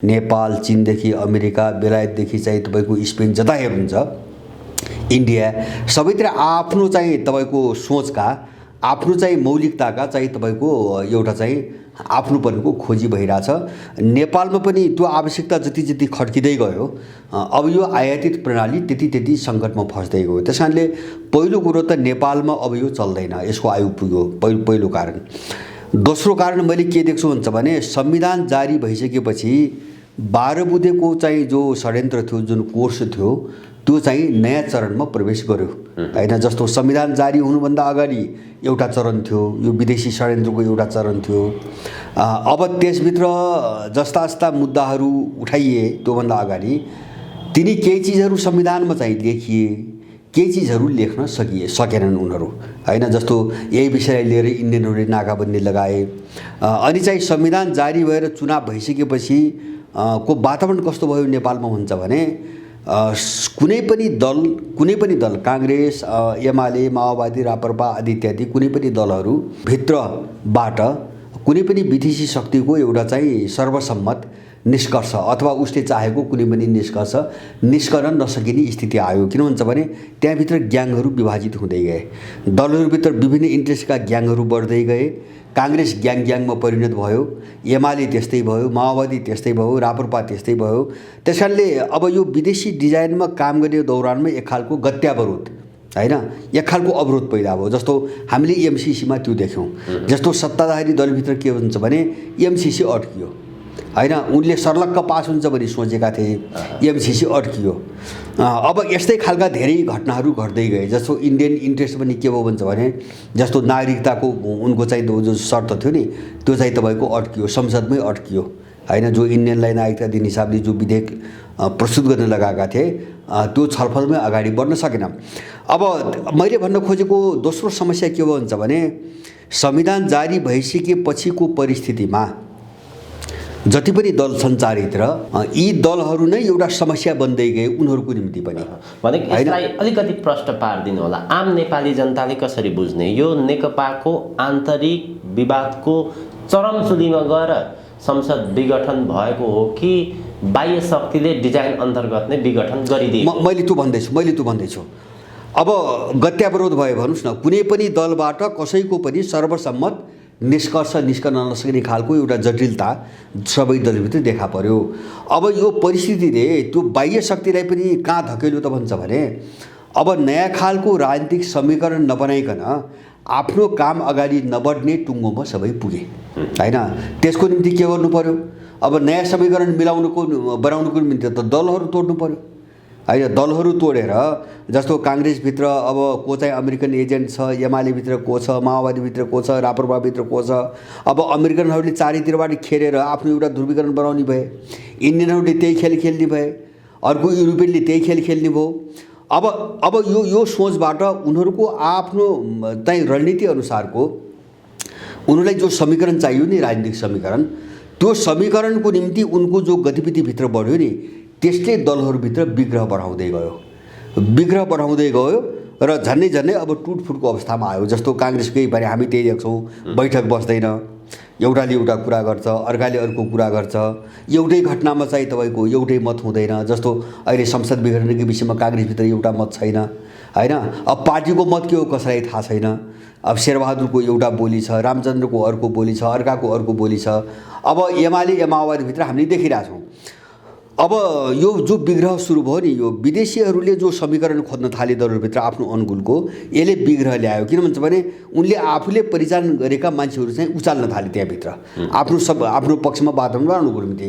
Nepal, चीनदेखि America, बेलायतदेखि चाहिँ तपाईँको Spain जता हेर्नुहुन्छ इन्डिया सबैतिर आफ्नो चाहिँ तपाईँको सोचका, आफ्नो चाहिँ मौलिकताका चाहिँ तपाईँको एउटा चाहिँ आफ्नोपनको खोजी भइरहेछ। नेपालमा पनि त्यो आवश्यकता जति जति खड्किँदै गयो, अब यो आयातित प्रणाली त्यति त्यति सङ्कटमा फस्दै गयो। त्यस कारणले पहिलो कुरो त नेपालमा अब यो चल्दैन, यसको आयु पुग्यो, पहिलो कारण। दोस्रो कारण मैले के देख्छु भन्छ भने संविधान जारी भइसकेपछि 12 बुँदेको चाहिँ जो षड्यन्त्र थियो, जुन कोर्स थियो, त्यो चाहिँ नयाँ चरणमा प्रवेश गर्यो हैन। जस्तो संविधान जारी हुनुभन्दा अगाडि एउटा चरण थियो, यो विदेशी षड्यन्त्रको एउटा चरण थियो। अब त्यसभित्र जस्ता जस्ता मुद्दाहरू उठाइए त्योभन्दा अगाडि तिनी केही चिजहरू संविधानमा चाहिँ लेखिए, केही चिजहरू लेख्न सकेनन् उनीहरू हैन। जस्तो यही विषयलाई लिएर इन्डियनहरूले नाकाबन्दी लगाए। अनि चाहिँ संविधान जारी भएर चुनाव भइसकेपछि को वातावरण कस्तो भयो नेपालमा हुन्छ भने कुनै पनि दल कांग्रेस, एमाले, माओवादी, राप्रपा आदि इत्यादि कुनै पनि दलहरू भित्रबाट कुनै पनि विदेशी शक्तिको एउटा चाहिँ सर्वसम्मत निष्कर्ष अथवा उसले चाहेको कुनै पनि निष्कर्ष निस्कन नसकिने स्थिति आयो। किन भन्छ भने त्यहाँभित्र ग्याङहरू विभाजित हुँदै गए, दलहरूभित्र विभिन्न इन्ट्रेस्टका ग्याङहरू बढ्दै गए। कांग्रेस ग्याङमा परिणत भयो, एमाले त्यस्तै भयो, माओवादी त्यस्तै भयो, राप्रपा त्यस्तै भयो। त्यसकारणले अब यो विदेशी डिजाइनमा काम गर्ने दौरानमा एक खालको गत्यावरोध हैन, एक खालको अवरोध पैदा भयो। जस्तो हामीले एमसीसीमा त्यो देख्यौँ। जस्तो सत्ताधारी दलभित्र के हुन्छ भने एमसीसी अड्कियो हैन, उनले सर्लक्क पास हुन्छ भने सोचेका थिए, एमसीसी अड्कियो। अब यस्तै खालका धेरै घटनाहरू घट्दै गए। जस्तो इन्डियन इन्ट्रेस्ट पनि के भयो भन्छ भने जस्तो नागरिकताको उनको चाहिँ जो शर्त थियो नि, त्यो चाहिँ तपाईँको अड्कियो, संसदमै अड्कियो हैन। जो इन्डियनलाई नागरिकता दिने हिसाबले जो विधेयक प्रस्तुत गर्न लगाएका थिए, त्यो छलफलमै अगाडि बढ्न सकेन। अब मैले भन्न खोजेको दोस्रो समस्या के हो भन्छ भने संविधान जारी भइसकेपछिको परिस्थितिमा जति पनि दल सञ्चारित र यी दलहरू नै एउटा समस्या बन्दै गए उनीहरूको निम्ति पनि। भने यसलाई अलिकति प्रश्न पारिदिनु होला, आम नेपाली जनताले कसरी बुझ्ने? यो नेकपाको आन्तरिक विवादको चरमसुलीमा गएर संसद विघटन भएको हो कि बाह्य शक्तिले डिजाइन अन्तर्गत नै विघटन गरिदियो? मैले त्यो भन्दैछु। अब गत्यावरोध भयो भन्नुस् न, कुनै पनि दलबाट कसैको पनि सर्वसम्मत निष्कर्ष निस्कन नसक्ने खालको एउटा जटिलता सबै दलभित्र देखा पर्यो। अब यो परिस्थितिले त्यो बाह्य शक्तिलाई पनि कहाँ धकेल्यो त भन्छ भने अब नयाँ खालको राजनीतिक समीकरण नबनाइकन आफ्नो काम अगाडि नबढ्ने टुङ्गोमा सबै पुगे हैन। त्यसको निम्ति के गर्नु पर्यो? अब नयाँ समीकरण बनाउनुको निम्ति त दलहरू तोड्नु पर्यो हैन। दलहरू तोडेर जस्तो कांग्रेसभित्र अब को चाहिँ अमेरिकन एजेन्ट छ, एमालेभित्र को छ, माओवादीभित्र को छ, राप्रपाभित्र को छ। अब अमेरिकनहरूले चारैतिरबाट खेलेर आफ्नो एउटा ध्रुवीकरण बनाउने भए, इन्डियनहरूले त्यही खेल खेल्ने भए, अर्को युरोपियनले त्यही खेल खेल्ने भयो। अब यो सोचबाट उनीहरूको आफ्नो चाहिँ रणनीति अनुसारको उनीहरूलाई जो समीकरण चाहियो नि, राजनीतिक समीकरण, त्यो समीकरणको निम्ति उनको जो गतिविधिभित्र बढ्यो नि, त्यसले दलहरूभित्र विग्रह बढाउँदै गयो र झन्नै अब टुटफुटको अवस्थामा आयो। जस्तो कांग्रेसकै बारे हामी त्यही देख्छौँ, बैठक बस्दैन, एउटाले एउटा कुरा गर्छ, अर्काले अर्को कुरा गर्छ, एउटै घटनामा चाहिँ तपाईँको एउटै मत हुँदैन। जस्तो अहिले संसद विघटनको विषयमा कांग्रेसभित्र एउटा मत छैन हैन। अब पार्टीको मत के हो कसैलाई थाहा छैन। अब शेरबहादुरको एउटा बोली छ, रामचन्द्रको अर्को बोली छ, अर्काको अर्को बोली छ। अब एमाले माओवादीभित्र हामीले देखिरहेछौँ। अब यो जो विग्रह सुरु भयो नि, यो विदेशीहरूले जो समीकरण खोज्न थाले दलहरूभित्र आफ्नो अनुकूलको, यसले विग्रह ल्यायो। किन भन्छ भने उनले आफूले परिचालन गरेका मान्छेहरू चाहिँ उचाल्न थाले त्यहाँभित्र आफ्नो पक्षमा वातावरण बनाउनुको निम्ति।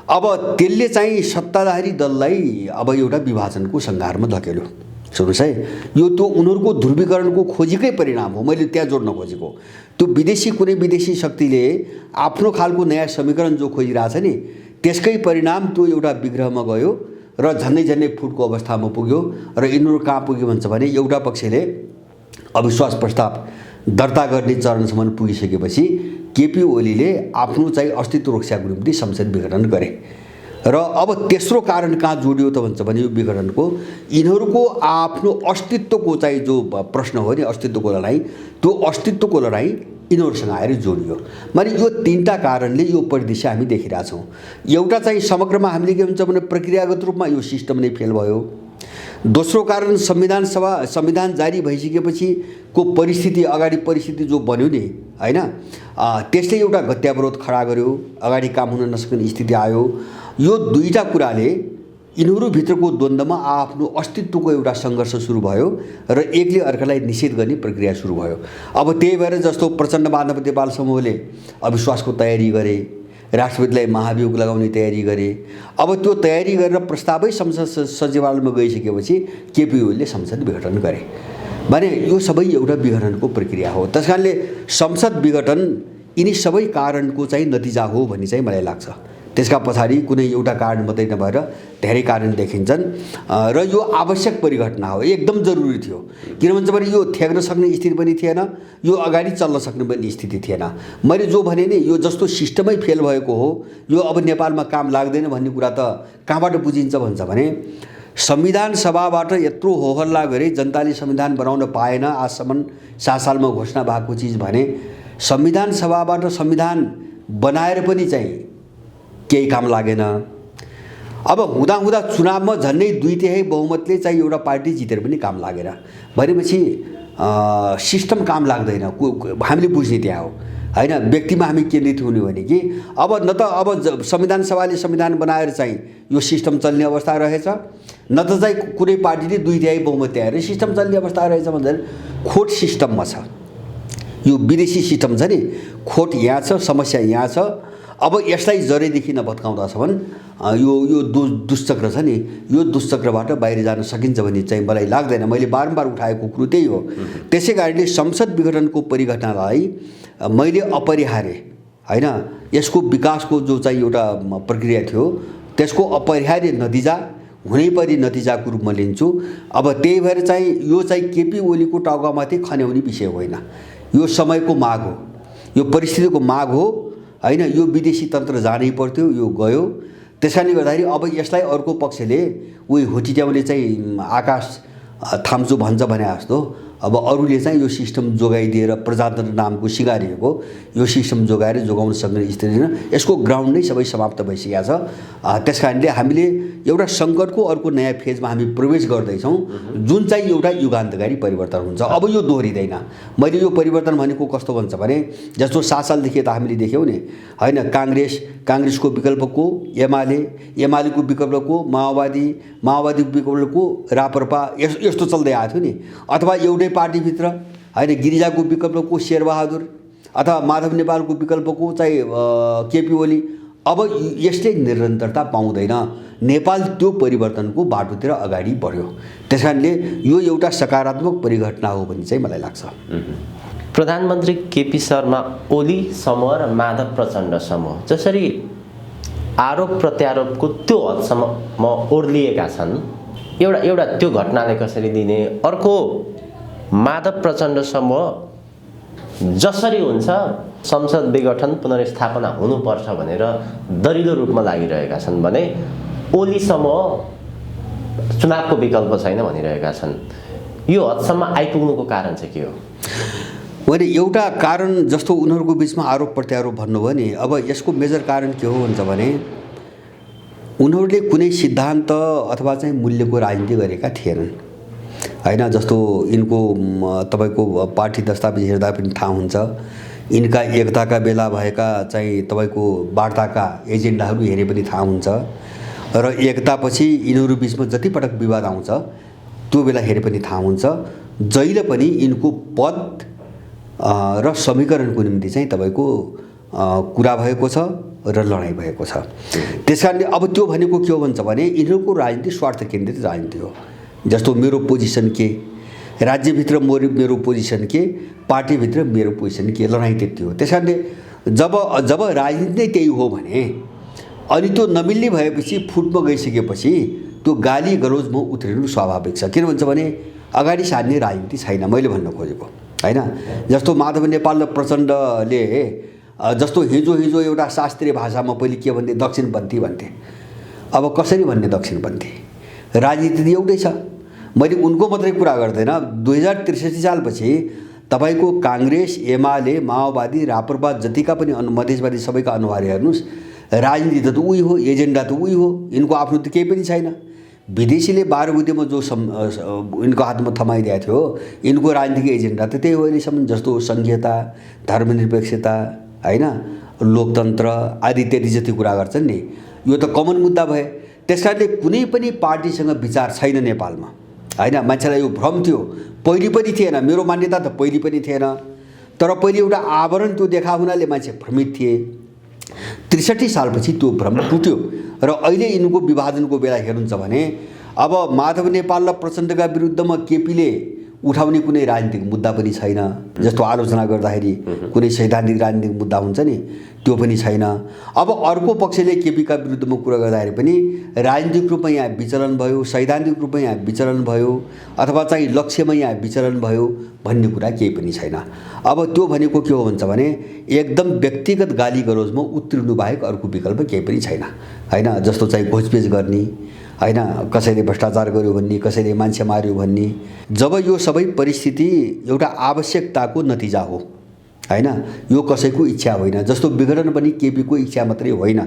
अब त्यसले चाहिँ सत्ताधारी दललाई अब एउटा विभाजनको सङ्घारमा धकेल्यो। सुन्नुहोस् है, यो त्यो उनीहरूको ध्रुवीकरणको खोजीकै परिणाम हो। मैले त्यहाँ जोड्न खोजेको त्यो कुनै विदेशी शक्तिले आफ्नो खालको नयाँ समीकरण जो खोजिरहेछ नि, त्यसकै परिणाम त्यो एउटा विग्रहमा गयो र झन्नै फुटको अवस्थामा पुग्यो। र यिनीहरू कहाँ पुग्यो भन्छ भने एउटा पक्षले अविश्वास प्रस्ताव दर्ता गर्ने चरणसम्म पुगिसकेपछि केपी ओलीले आफ्नो चाहिँ अस्तित्व रक्षाको निम्ति संसद विघटन गरे। र अब तेस्रो कारण कहाँ जोडियो त भन्छ भने यो विघटनको यिनीहरूको आफ्नो अस्तित्वको चाहिँ जो प्रश्न हो नि, अस्तित्वको लडाईँ, त्यो अस्तित्वको लडाईँ यिनीहरूसँग आएर जोडियो। माने यो तीनटा कारणले यो परिदृश्य हामी देखिरहेछौँ। एउटा चाहिँ समग्रमा हामीले के हुन्छ भने प्रक्रियागत रूपमा यो सिस्टम नै फेल भयो। दोस्रो कारण संविधान जारी भइसकेपछि को परिस्थिति, अगाडि परिस्थिति जो बन्यो नि हैन, त्यसले एउटा गत्यावरोध खडा गर्यो, अगाडि काम हुन नसक्ने स्थिति आयो। यो दुईटा कुराले यिनीहरूभित्रको द्वन्द्वमा आफ्नो अस्तित्वको एउटा सङ्घर्ष सुरु भयो र एकले अर्कालाई निषेध गर्ने प्रक्रिया सुरु भयो। अब त्यही भएर जस्तो प्रचण्ड माधव नेपाल समूहले अविश्वासको तयारी गरे, राष्ट्रपतिलाई महाभियोग लगाउने तयारी गरे। अब त्यो तयारी गरेर प्रस्तावै संसद सचिवालयमा गइसकेपछि केपी ओलीले संसद विघटन गरे। भने यो सबै एउटा विघटनको प्रक्रिया हो। त्यसकारणले संसद विघटन यिनी सबै कारणको चाहिँ नतिजा हो भन्ने चाहिँ मलाई लाग्छ। त्यसका पछाडि कुनै एउटा कारण मात्रै नभएर धेरै कारण देखिन्छन् र यो आवश्यक परिघटना हो, एकदम जरुरी थियो। किन भन्छ भने यो थ्याक्न सक्ने स्थिति पनि थिएन, यो अगाडि चल्न सक्ने पनि स्थिति थिएन। मैले जो भने नि यो जस्तो सिस्टमै फेल भएको हो, यो अब नेपालमा काम लाग्दैन भन्ने कुरा त कहाँबाट बुझिन्छ भन्छ भने संविधान सभाबाट यत्रो होहल्ला गरे, जनताले संविधान बनाउन पाएन, आजसम्म 7 सालमा घोषणा भएको चिज भने संविधान सभाबाट संविधान बनाएर पनि चाहिँ केही काम लागेन। अब हुँदा चुनावमा झन्डै 2/3 बहुमतले चाहिँ एउटा पार्टी जितेर पनि काम लागेन भनेपछि सिस्टम काम लाग्दैन। हामीले बुझ्ने त्यहाँ हो हैन, व्यक्तिमा हामी केन्द्रित हुने भने कि अब न त अब संविधान सभाले संविधान बनाएर चाहिँ यो सिस्टम चल्ने अवस्था रहेछ, न त चाहिँ कुनै पार्टीले 2/3 बहुमत ल्याएर सिस्टम चल्ने अवस्था रहेछ। भन्दा खोट सिस्टममा छ, यो विदेशी सिस्टम छ नि, खोट यहाँ छ, समस्या यहाँ छ। अब यसलाई जरेदेखि नभत्काउँदासम्म यो दुश्चक्र छ नि, यो दुश्चक्रबाट बाहिर जान सकिन्छ भन्ने चाहिँ मलाई लाग्दैन। मैले बारम्बार उठाएको कुरो त्यही हो। त्यसै कारणले संसद विघटनको परिघटनालाई मैले अपरिहार्य हैन, यसको विकासको जो चाहिँ एउटा प्रक्रिया थियो त्यसको अपरिहार्य नतिजा, हुनैपर्ने नतिजाको रूपमा लिन्छु। अब त्यही भएर चाहिँ यो चाहिँ केपी ओलीको टाउकामाथि खन्याउने विषय होइन, यो समयको माग हो, यो परिस्थितिको माग हो हैन। यो विदेशी तन्त्र जानै पर्थ्यो, यो गयो। त्यसकारणले गर्दाखेरि अब यसलाई अर्को पक्षले उही होटिट्याउने चाहिँ आकाश थाम्छु भन्छ भने जस्तो अब अरूले चाहिँ यो सिस्टम जोगाइदिएर प्रजातन्त्र नामको सिगारिएको यो सिस्टम जोगाउन सक्ने स्थिति छैन। यसको ग्राउन्ड नै सबै समाप्त भइसकेको छ। त्यसकारणले हामीले एउटा सङ्कटको अर्को नयाँ फेजमा हामी प्रवेश गर्दैछौँ, जुन चाहिँ एउटा युगान्तकारी परिवर्तन हुन्छ। अब यो दोहोरिँदैन। मैले यो परिवर्तन भनेको कस्तो भन्छ भने जस्तो 7 सालदेखि त हामीले देख्यौँ नि हैन, काङ्ग्रेसको विकल्पको एमालेको विकल्पको माओवादीको विकल्पको राप्रपा यस्तो चल्दै आएको थियो नि, अथवा एउटै पार्टीभित्र हैन गिरिजाको विकल्पको शेरबहादुर अथवा माधव नेपालको विकल्पको चाहिँ केपी ओली। अब यसले निरन्तरता पाउँदैन, नेपाल त्यो परिवर्तनको बाटोतिर अगाडि बढ्यो। त्यसकारणले यो एउटा सकारात्मक परिघटना हो भन्ने चाहिँ मलाई लाग्छ। प्रधानमन्त्री केपी शर्मा ओली समूह र माधव प्रचण्ड समूह जसरी आरोप प्रत्यारोपको त्यो हदसम्म ओर्लिएका छन्, एउटा त्यो घटनाले कसरी दिने, अर्को माधव प्रचण्ड समूह जसरी हुन्छ संसद विघटन पुनर्स्थापना हुनुपर्छ भनेर दरिलो रूपमा लागिरहेका छन् भने ओली समूह चुनावको विकल्प छैन भनिरहेका छन्। यो हदसम्म आइपुग्नुको कारण चाहिँ के हो? भने एउटा कारण जस्तो उनीहरूको बिचमा आरोप प्रत्यारोप भन्नुभयो नि, अब यसको मेजर कारण के हो भन्छ भने उनीहरूले कुनै सिद्धान्त अथवा चाहिँ मूल्यको राजनीति गरेका थिएनन् हैन। जस्तो यिनको तपाईँको पार्टी दस्तावेज हेर्दा पनि थाहा हुन्छ, यिनका एकताका बेला भएका चाहिँ तपाईँको वार्ताका एजेन्डाहरू हेरे पनि थाहा हुन्छ र एकतापछि यिनीहरू बिचमा जति पटक विवाद आउँछ त्यो बेला हेरे पनि थाहा हुन्छ। जहिले पनि यिनको पद र समीकरणको निम्ति चाहिँ तपाईँको कुरा भएको छ र लडाइँ भएको छ। त्यसकारणले अब त्यो भनेको के हो भन्छ भने यिनीहरूको राजनीति स्वार्थ केन्द्रित राजनीति हो। जस्तो मेरो पोजिसन के, राज्यभित्र मेरो पोजिसन के, पार्टीभित्र मेरो पोजिसन के, लडाइँ त्यति हो। त्यसकारणले जब राजनीति नै त्यही हो भने अनि त्यो नमिल्ने भएपछि फुटमा गइसकेपछि त्यो गाली गलौजमा उत्रिनु स्वाभाविक छ। किन भन्छ भने अगाडि सार्ने राजनीति छैन, मैले भन्न खोजेको हैन। जस्तो माधव नेपाल र प्रचण्डले जस्तो हिजो एउटा शास्त्रीय भाषामा पहिले के भन्थे, दक्षिणपन्थी भन्थे। अब कसरी भन्ने दक्षिणपन्थी? राजनीति एउटै छ। मैले उनको मात्रै कुरा गर्दैन, 2063 सालपछि तपाईँको काङ्ग्रेस, एमाले, माओवादी, राप्रपा जतिका पनि मधेसवादी सबैका अनुहार हेर्नुहोस्, राजनीति त उही हो, एजेन्डा त उही हो, यिनको आफ्नो त केही पनि छैन। विदेशीले 12 बुँदेमा जो यिनको हातमा थमाइदिएको थियो, यिनको राजनीतिक एजेन्डा त त्यही हो अहिलेसम्म, जस्तो सङ्घीयता, धर्मनिरपेक्षता, होइन, लोकतन्त्र आदि इत्यादि जति कुरा गर्छन् नि, यो त कमन मुद्दा भए। त्यस कारणले कुनै पनि पार्टीसँग विचार छैन नेपालमा, होइन। मान्छेलाई यो भ्रम थियो, पहिले पनि थिएन, मेरो मान्यता त पहिले पनि थिएन, तर पहिले एउटा आवरण त्यो देखा हुनाले मान्छे भ्रमित थिए। 63 सालपछि त्यो भ्रम टुट्यो र अहिले यिनको विभाजनको बेला हेर्नुहुन्छ भने अब माधव नेपाल र प्रचण्डका विरुद्धमा केपीले उठाउने कुनै राजनीतिक मुद्दा पनि छैन। जस्तो आलोचना गर्दाखेरि कुनै सैद्धान्तिक राजनीतिक मुद्दा हुन्छ नि, त्यो पनि छैन। अब अर्को पक्षले केपीका विरुद्धमा कुरा गर्दाखेरि पनि राजनीतिक रूपमा यहाँ विचलन भयो, सैद्धान्तिक रूपमा यहाँ विचलन भयो, अथवा चाहिँ लक्ष्यमा यहाँ विचलन भयो भन्ने कुरा केही पनि छैन। अब त्यो भनेको के हो भन्छ भने एकदम व्यक्तिगत गाली गलौजमा उत्रिनु बाहेक अर्को विकल्प केही पनि छैन, होइन। जस्तो चाहिँ घोचपेच गर्ने, होइन, कसैले भ्रष्टाचार गर्यो भन्ने, कसैले मान्छे मार्यो भन्ने। जब यो सबै परिस्थिति एउटा आवश्यकताको नतिजा हो, होइन, यो कसैको इच्छा होइन। जस्तो विघटन पनि केपीको इच्छा मात्रै होइन,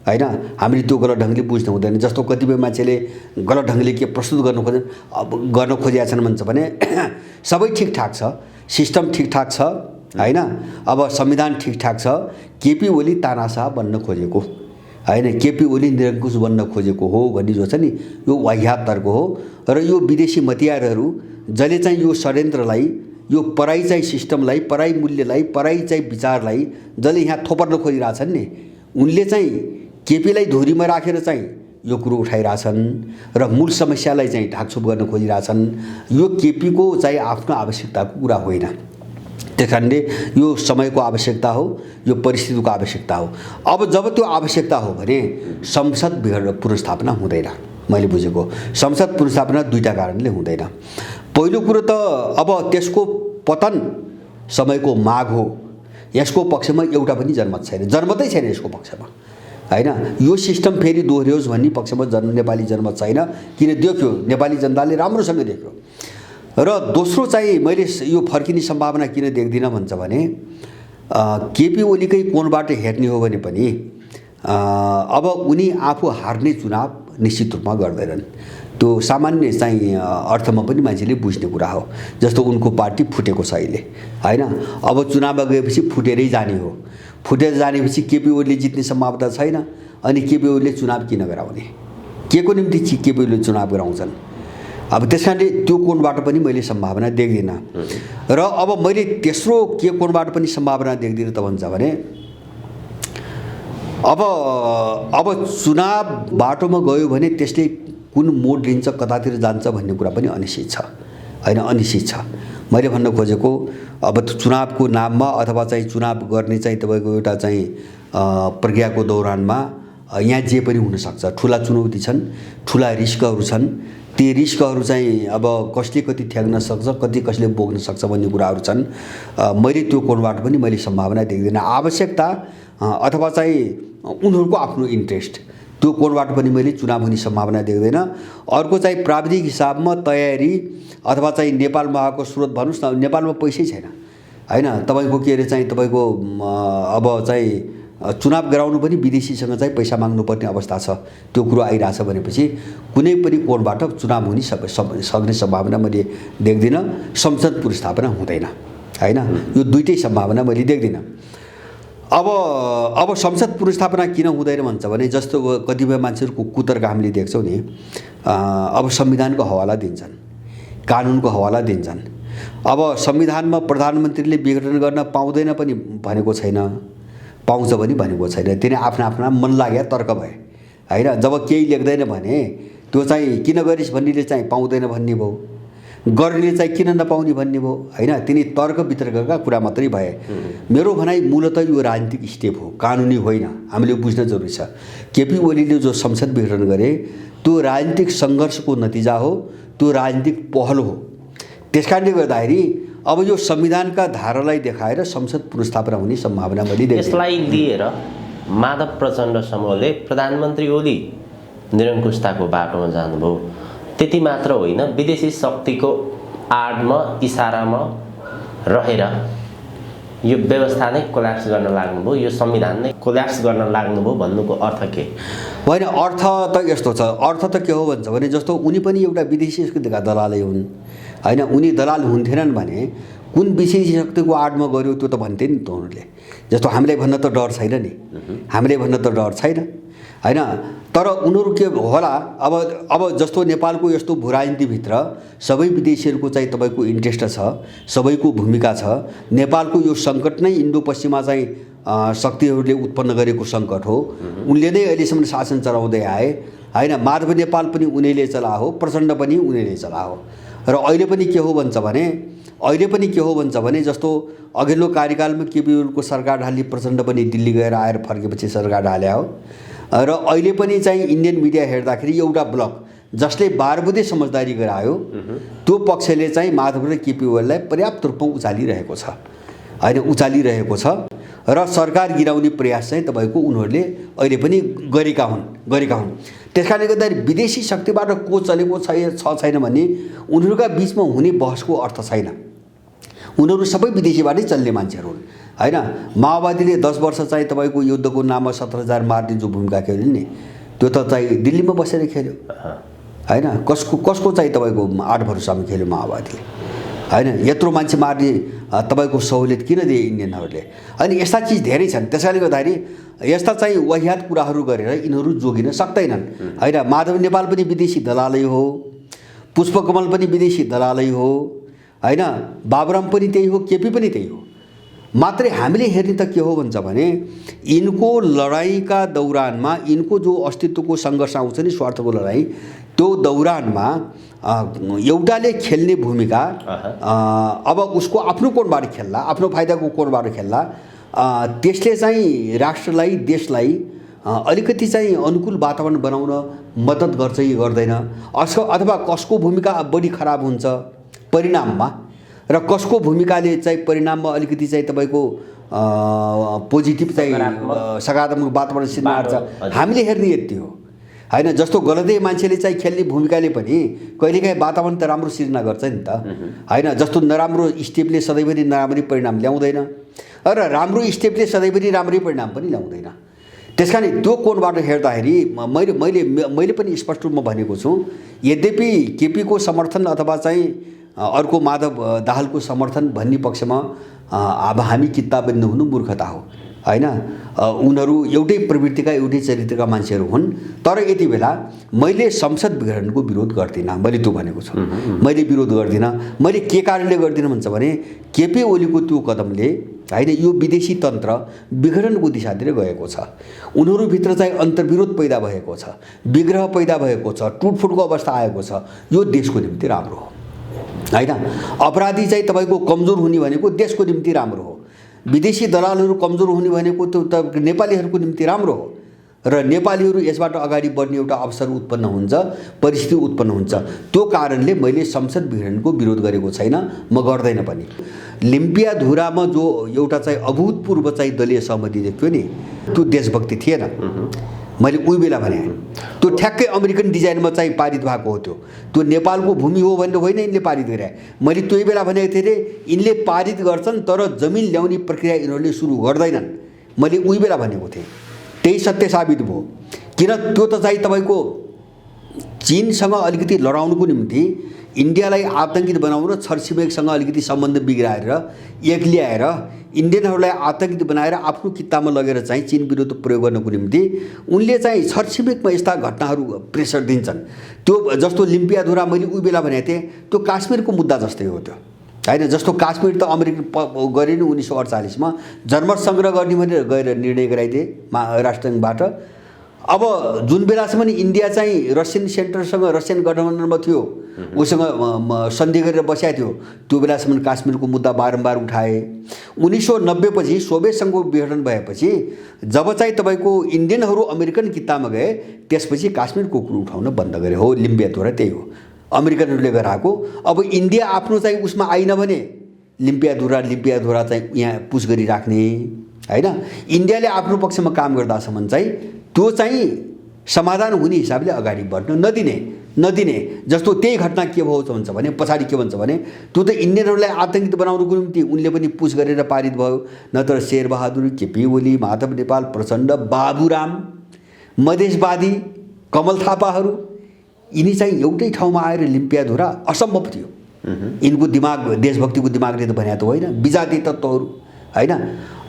होइन। हामीले त्यो गलत ढङ्गले बुझ्नु हुँदैन। जस्तो कतिपय मान्छेले गलत ढङ्गले के प्रस्तुत गर्न खोजेका छन् भन्छ भने सबै ठिकठाक छ, सिस्टम ठिकठाक छ, होइन, अब संविधान ठिकठाक छ, केपी ओली तानाशाह बन्न खोजेको, होइन, केपी ओली निरङ्कुश बन्न खोजेको हो भन्ने जो छ नि, यो वाह्यात तर्क हो। र यो विदेशी मतियारहरू जसले चाहिँ यो षड्यन्त्रलाई, यो पराई चाहिँ सिस्टमलाई, पराई मूल्यलाई, पराई चाहिँ विचारलाई जसले यहाँ थोपर्न खोजिरहेछन् नि, उनले चाहिँ केपीलाई धुरीमा राखेर चाहिँ यो कुरो उठाइरहेछन् र मूल समस्यालाई चाहिँ ढाकछोप गर्न खोजिरहेछन्। यो केपीको चाहिँ आफ्नो आवश्यकताको कुरा होइन। त्यस कारणले यो समयको आवश्यकता हो, यो परिस्थितिको आवश्यकता हो। अब जब त्यो आवश्यकता हो भने संसद पुनर्स्थापना हुँदैन। मैले बुझेको संसद पुनर्स्थापना दुईटा कारणले हुँदैन। पहिलो कुरो त अब त्यसको पतन समयको माग हो। यसको पक्षमा एउटा पनि जनमत छैन, जनमतै छैन यसको पक्षमा, होइन। यो सिस्टम फेरि दोहोरियोस् भन्ने पक्षमा नेपाली जनमत छैन। किन देख्यो, नेपाली जनताले राम्रोसँग देख्यो। र दोस्रो चाहिँ मैले यो फर्किने सम्भावना किन देख्दिनँ भन्छ भने केपी ओलीकै कोणबाट हेर्ने हो भने पनि अब उनी आफू हार्ने चुनाव निश्चित रूपमा गर्दैनन्। त्यो सामान्य चाहिँ अर्थमा पनि मान्छेले बुझ्ने कुरा हो। जस्तो उनको पार्टी फुटेको छ अहिले, होइन। अब चुनावमा गएपछि फुटेरै जाने हो। फुटेर जानेपछि केपी ओलीले जित्ने सम्भावना छैन। अनि केपी ओलीले चुनाव किन गराउने, के को निम्ति केपी ओलीले चुनाव गराउँछन्? अब त्यस कारणले त्यो कोणबाट पनि मैले सम्भावना देख्दिनँ। र अब मैले तेस्रो के कोणबाट पनि सम्भावना देख्दिनँ त भन्छ भने अब चुनाव बाटोमा गयो भने त्यसले कुन मोड लिन्छ, कतातिर जान्छ भन्ने कुरा पनि अनिश्चित छ, होइन, अनिश्चित छ। मैले भन्न खोजेको अब चुनावको नाममा अथवा चाहिँ चुनाव गर्ने चाहिँ तपाईँको एउटा चाहिँ प्रक्रियाको दौरानमा यहाँ जे पनि हुनसक्छ। ठुला चुनौती छन्, ठुला रिस्कहरू छन्। ती रिस्कहरू चाहिँ अब कसले कति ठ्याक्न सक्छ, कति कसले बोक्न सक्छ भन्ने कुराहरू छन्। मैले त्यो कोणबाट पनि मैले सम्भावना देख्दिनँ। आवश्यकता अथवा चाहिँ उनीहरूको आफ्नो इन्ट्रेस्ट, त्यो कोणबाट पनि मैले चुनाव हुने सम्भावना देख्दैन। अर्को चाहिँ प्राविधिक हिसाबमा तयारी अथवा चाहिँ नेपालमा आएको स्रोत भन्नुहोस् न, नेपालमा पैसै छैन, होइन। तपाईँको के अरे चाहिँ तपाईँको अब चाहिँ चुनाव गराउनु पनि विदेशीसँग चाहिँ पैसा माग्नुपर्ने अवस्था छ। त्यो कुरो आइरहेछ भनेपछि कुनै पनि कोणबाट चुनाव हुने सक्ने सम्भावना मैले देख्दिनँ। संसद पुनर्स्थापना हुँदैन, होइन। यो दुईटै सम्भावना मैले देख्दिनँ। अब संसद पुनर्स्थापना किन हुँदैन भन्छ भने जस्तो कतिपय मान्छेहरूको कुतर्क हामीले देख्छौँ नि, अब संविधानको हवाला दिन्छन्, कानुनको हवाला दिन्छन्। अब संविधानमा प्रधानमन्त्रीले विघटन गर्न पाउँदैन पनि भनेको छैन, पाउँछ पनि भनेको छैन। तिनी आफ्ना मन लाग्या तर्क भए, होइन। जब केही लेख्दैन भने त्यो चाहिँ किन गरिस् भन्नेले चाहिँ पाउँदैन भन्ने भयो, गर्नेले चाहिँ किन नपाउने भन्ने भयो, होइन। तिनी तर्क वितर्कका कुरा मात्रै भए। मेरो भनाइ मूलतः यो राजनीतिक स्टेप हो, कानुनी होइन। हामीले बुझ्न जरुरी छ। केपी ओलीले जो संसद विघटन गरे त्यो राजनीतिक सङ्घर्षको नतिजा हो, त्यो राजनीतिक पहल हो। त्यस कारणले गर्दाखेरि अब यो संविधानका धारालाई देखाएर संसद पुनर्स्थापना हुने सम्भावना मैले देख्छु। यसलाई लिएर माधव प्रचण्ड समूहले प्रधानमन्त्री ओली निरङ्कुशताको बाटोमा जानुभयो। त्यति मात्र होइन, विदेशी शक्तिको आडमा, इसारामा रहेर यो व्यवस्था नै कोल्याप्स गर्न लाग्नुभयो, यो संविधान नै कोल्याप्स गर्न लाग्नुभयो भन्नुको अर्थ के? होइन, अर्थ त यस्तो छ, अर्थ त के हो भन्छ भने जस्तो उनी पनि एउटा विदेशी शक्तिका दलालै हुन् होइन। उनी दलाल हुन्थेनन् भने कुन विदेशी शक्तिको आडमा गऱ्यो त्यो त भन्थे नि त उनीहरूले। जस्तो हामीलाई भन्न त डर छैन नि, हामीले भन्न त डर छैन होइन। तर उनीहरू के होला, अब जस्तो नेपालको यस्तो भूराजनीतिभित्र सबै विदेशीहरूको चाहिँ तपाईँको इन्ट्रेस्ट छ, सबैको भूमिका छ। नेपालको यो सङ्कट नै इन्डो पश्चिममा चाहिँ शक्तिहरूले उत्पन्न गरेको सङ्कट हो। उनले नै अहिलेसम्म शासन चलाउँदै आए होइन। माधव नेपाल पनि उनीहरूले चलाहो, प्रचण्ड पनि उनीहरूले चलाहो। र अहिले पनि के हो भन्छ भने जस्तो अघिल्लो कार्यकालमा केपी ओलीको सरकार ढाली प्रचण्ड पनि दिल्ली गएर आएर फर्केपछि सरकार ढाल्या हो। र अहिले पनि चाहिँ इन्डियन मिडिया हेर्दाखेरि एउटा ब्लक जसले 12 बुँदे समझदारी गरायो त्यो पक्षले चाहिँ माधव र केपी ओलीलाई पर्याप्त रूपमा उचालिरहेको छ होइन, उचालिरहेको छ। र सरकार गिराउने प्रयास चाहिँ तपाईँको उनीहरूले अहिले पनि गरेका हुन्। त्यस कारणले गर्दाखेरि विदेशी शक्तिबाट को चलेको छ छैन भन्ने उनीहरूका बिचमा हुने बहसको अर्थ छैन। उनीहरू सबै विदेशीबाटै चल्ने मान्छेहरू हुन् होइन। माओवादीले 10 वर्ष चाहिँ तपाईँको युद्धको नाममा 17,000 मार्ने जो भूमिका खेल्यो नि, त्यो त चाहिँ दिल्लीमा बसेर खेल्यो होइन। कसको चाहिँ तपाईँको 8 वर्षसम्म खेल्यो माओवादीले होइन। यत्रो मान्छे मार्ने तपाईँको सहुलियत किन दिए इन्डियनहरूले? अनि यस्ता चिज धेरै छन्। त्यसैले गर्दाखेरि यस्ता चाहिँ वाहियात कुराहरू गरेर यिनीहरू जोगिन सक्दैनन् होइन। माधव नेपाल पनि विदेशी दलालै हो, पुष्पकमल पनि विदेशी दलालै हो होइन, बाबुराम पनि त्यही हो, केपी पनि त्यही हो। मात्रै हामीले हेर्ने त के हो भन्छ भने यिनको लडाइँका दौरानमा यिनको जो अस्तित्वको सङ्घर्ष आउँछ नि, स्वार्थको लडाइँ, त्यो दौरानमा एउटाले खेल्ने भूमिका अब उसको आफ्नो कोणबाट खेल्ला, आफ्नो फाइदाको कोणबाट खेल्ला, त्यसले चाहिँ राष्ट्रलाई, देशलाई अलिकति चाहिँ अनुकूल वातावरण बनाउन मद्दत गर्छ कि गर्दैन, अथवा कसको भूमिका बढी खराब हुन्छ परिणाममा र कसको भूमिकाले चाहिँ परिणाममा अलिकति चाहिँ तपाईँको पोजिटिभ चाहिँ सकारात्मक वातावरण सिर्जना गर्छ, हामीले हेर्ने यति हो होइन। जस्तो गलतै मान्छेले चाहिँ खेल्ने भूमिकाले पनि कहिलेकाहीँ वातावरण त राम्रो सिर्जना गर्छ नि त होइन। जस्तो नराम्रो स्टेपले सधैँभरि नराम्रै परिणाम ल्याउँदैन र राम्रो स्टेपले सधैँभरि राम्रै परिणाम पनि ल्याउँदैन। त्यस कारण त्यो कोणबाट हेर्दाखेरि मैले पनि स्पष्ट रूपमा भनेको छु, यद्यपि केपीको समर्थन अथवा चाहिँ अर्को माधव दाहालको समर्थन भन्ने पक्षमा अब हामी किताबबद्ध हुनु मूर्खता हो होइन। उनीहरू एउटै प्रवृत्तिका, एउटै चरित्रका मान्छेहरू हुन्। तर यति बेला मैले संसद विघटनको विरोध गर्दिनँ, मैले त्यो भनेको छु। मैले विरोध गर्दिनँ। मैले के कारणले गर्दिनँ भन्छ भने केपी ओलीको त्यो कदमले होइन यो विदेशी तन्त्र विघटनको दिशातिर गएको छ। उनीहरूभित्र चाहिँ अन्तर्विरोध पैदा भएको छ, विग्रह पैदा भएको छ, टुटफुटको अवस्था आएको छ। यो देशको निम्ति राम्रो हो होइन। अपराधी चाहिँ तपाईँको कमजोर हुने भनेको देशको निम्ति राम्रो हो। विदेशी दलालहरू कमजोर हुने भनेको त्यो त नेपालीहरूको निम्ति राम्रो हो र नेपालीहरू यसबाट अगाडि बढ्ने एउटा अवसर उत्पन्न हुन्छ, परिस्थिति उत्पन्न हुन्छ। त्यो कारणले मैले संसद विघटनको विरोध गरेको छैन, म गर्दैन पनि। लिम्पियाधुरामा जो एउटा चाहिँ अभूतपूर्व चाहिँ दलीय सहमति देख्यो नि, त्यो देशभक्ति थिएन। मैले उही बेला भने त्यो ठ्याक्कै अमेरिकन डिजाइनमा चाहिँ पारित भएको हो। त्यो नेपालको भूमि हो भनेर होइन यिनले पारित गरे। मैले त्यही बेला भनेको थिएँ यिनले पारित गर्छन् तर जमिन ल्याउने प्रक्रिया यिनीहरूले सुरु गर्दैनन्। मैले उही बेला भनेको थिएँ, त्यही सत्य साबित भयो। किन त्यो त चाहिँ तपाईँको चीनसँग अलिकति लडाउनुको निम्ति इन्डियालाई आतङ्कित बनाउन छरछिमेकसँग अलिकति सम्बन्ध बिग्राएर एक्ल्याएर इन्डियनहरूलाई आतङ्कित बनाएर आफ्नो कित्तामा लगेर चाहिँ चीन विरुद्ध प्रयोग गर्नको निम्ति उनले चाहिँ छरछिमेकमा यस्ता घटनाहरू प्रेसर दिन्छन्। त्यो जस्तो लिम्पियाधुरा मैले उही बेला भनेको थिएँ, त्यो काश्मीरको मुद्दा जस्तै हो त्यो होइन। जस्तो काश्मीर त अमेरिकन गरे नि 1948मा जनमत सङ्ग्रह गर्ने भनेर गएर निर्णय गराइदिए राष्ट्रसङ्घबाट। अब जुन बेलासम्म इन्डिया चाहिँ रसियन सेन्टरसँग, रसियन गठबन्धनमा थियो, उसँग सन्धि गरेर बसेको थियो, त्यो बेलासम्म काश्मीरको मुद्दा बारम्बार उठाए। 1990 पछि सोभियत सङ्घको विघटन भएपछि जब चाहिँ तपाईँको इन्डियनहरू अमेरिकन कित्तामा गए त्यसपछि काश्मीरको कुरो उठाउन बन्द गरे हो। लिम्पियाधुरा त्यही हो, अमेरिकनहरूले गराएको। अब इन्डिया आफ्नो चाहिँ उसमा आइन भने लिम्पियाधुरा चाहिँ यहाँ पुस गरिराख्ने होइन। इन्डियाले आफ्नो पक्षमा काम गर्दासम्म चाहिँ त्यो चाहिँ समाधान हुने हिसाबले अगाडि बढ्न नदिने, नदिने जस्तो त्यही घटना के भयो भन्छ भने पछाडि के भन्छ भने त्यो त इन्डियनहरूलाई आतङ्कित बनाउनुको निम्ति उनले पनि पुस गरेर पारित भयो। नत्र शेरबहादुर, केपी ओली, माधव नेपाल, प्रचण्ड, बाबुराम, मधेसवादी, कमल थापाहरू यिनी चाहिँ एउटै ठाउँमा आएर लिम्पियाधुरा असम्भव थियो। यिनको दिमाग देशभक्तिको दिमागले त भने त होइन, विजातीय तत्त्वहरू होइन।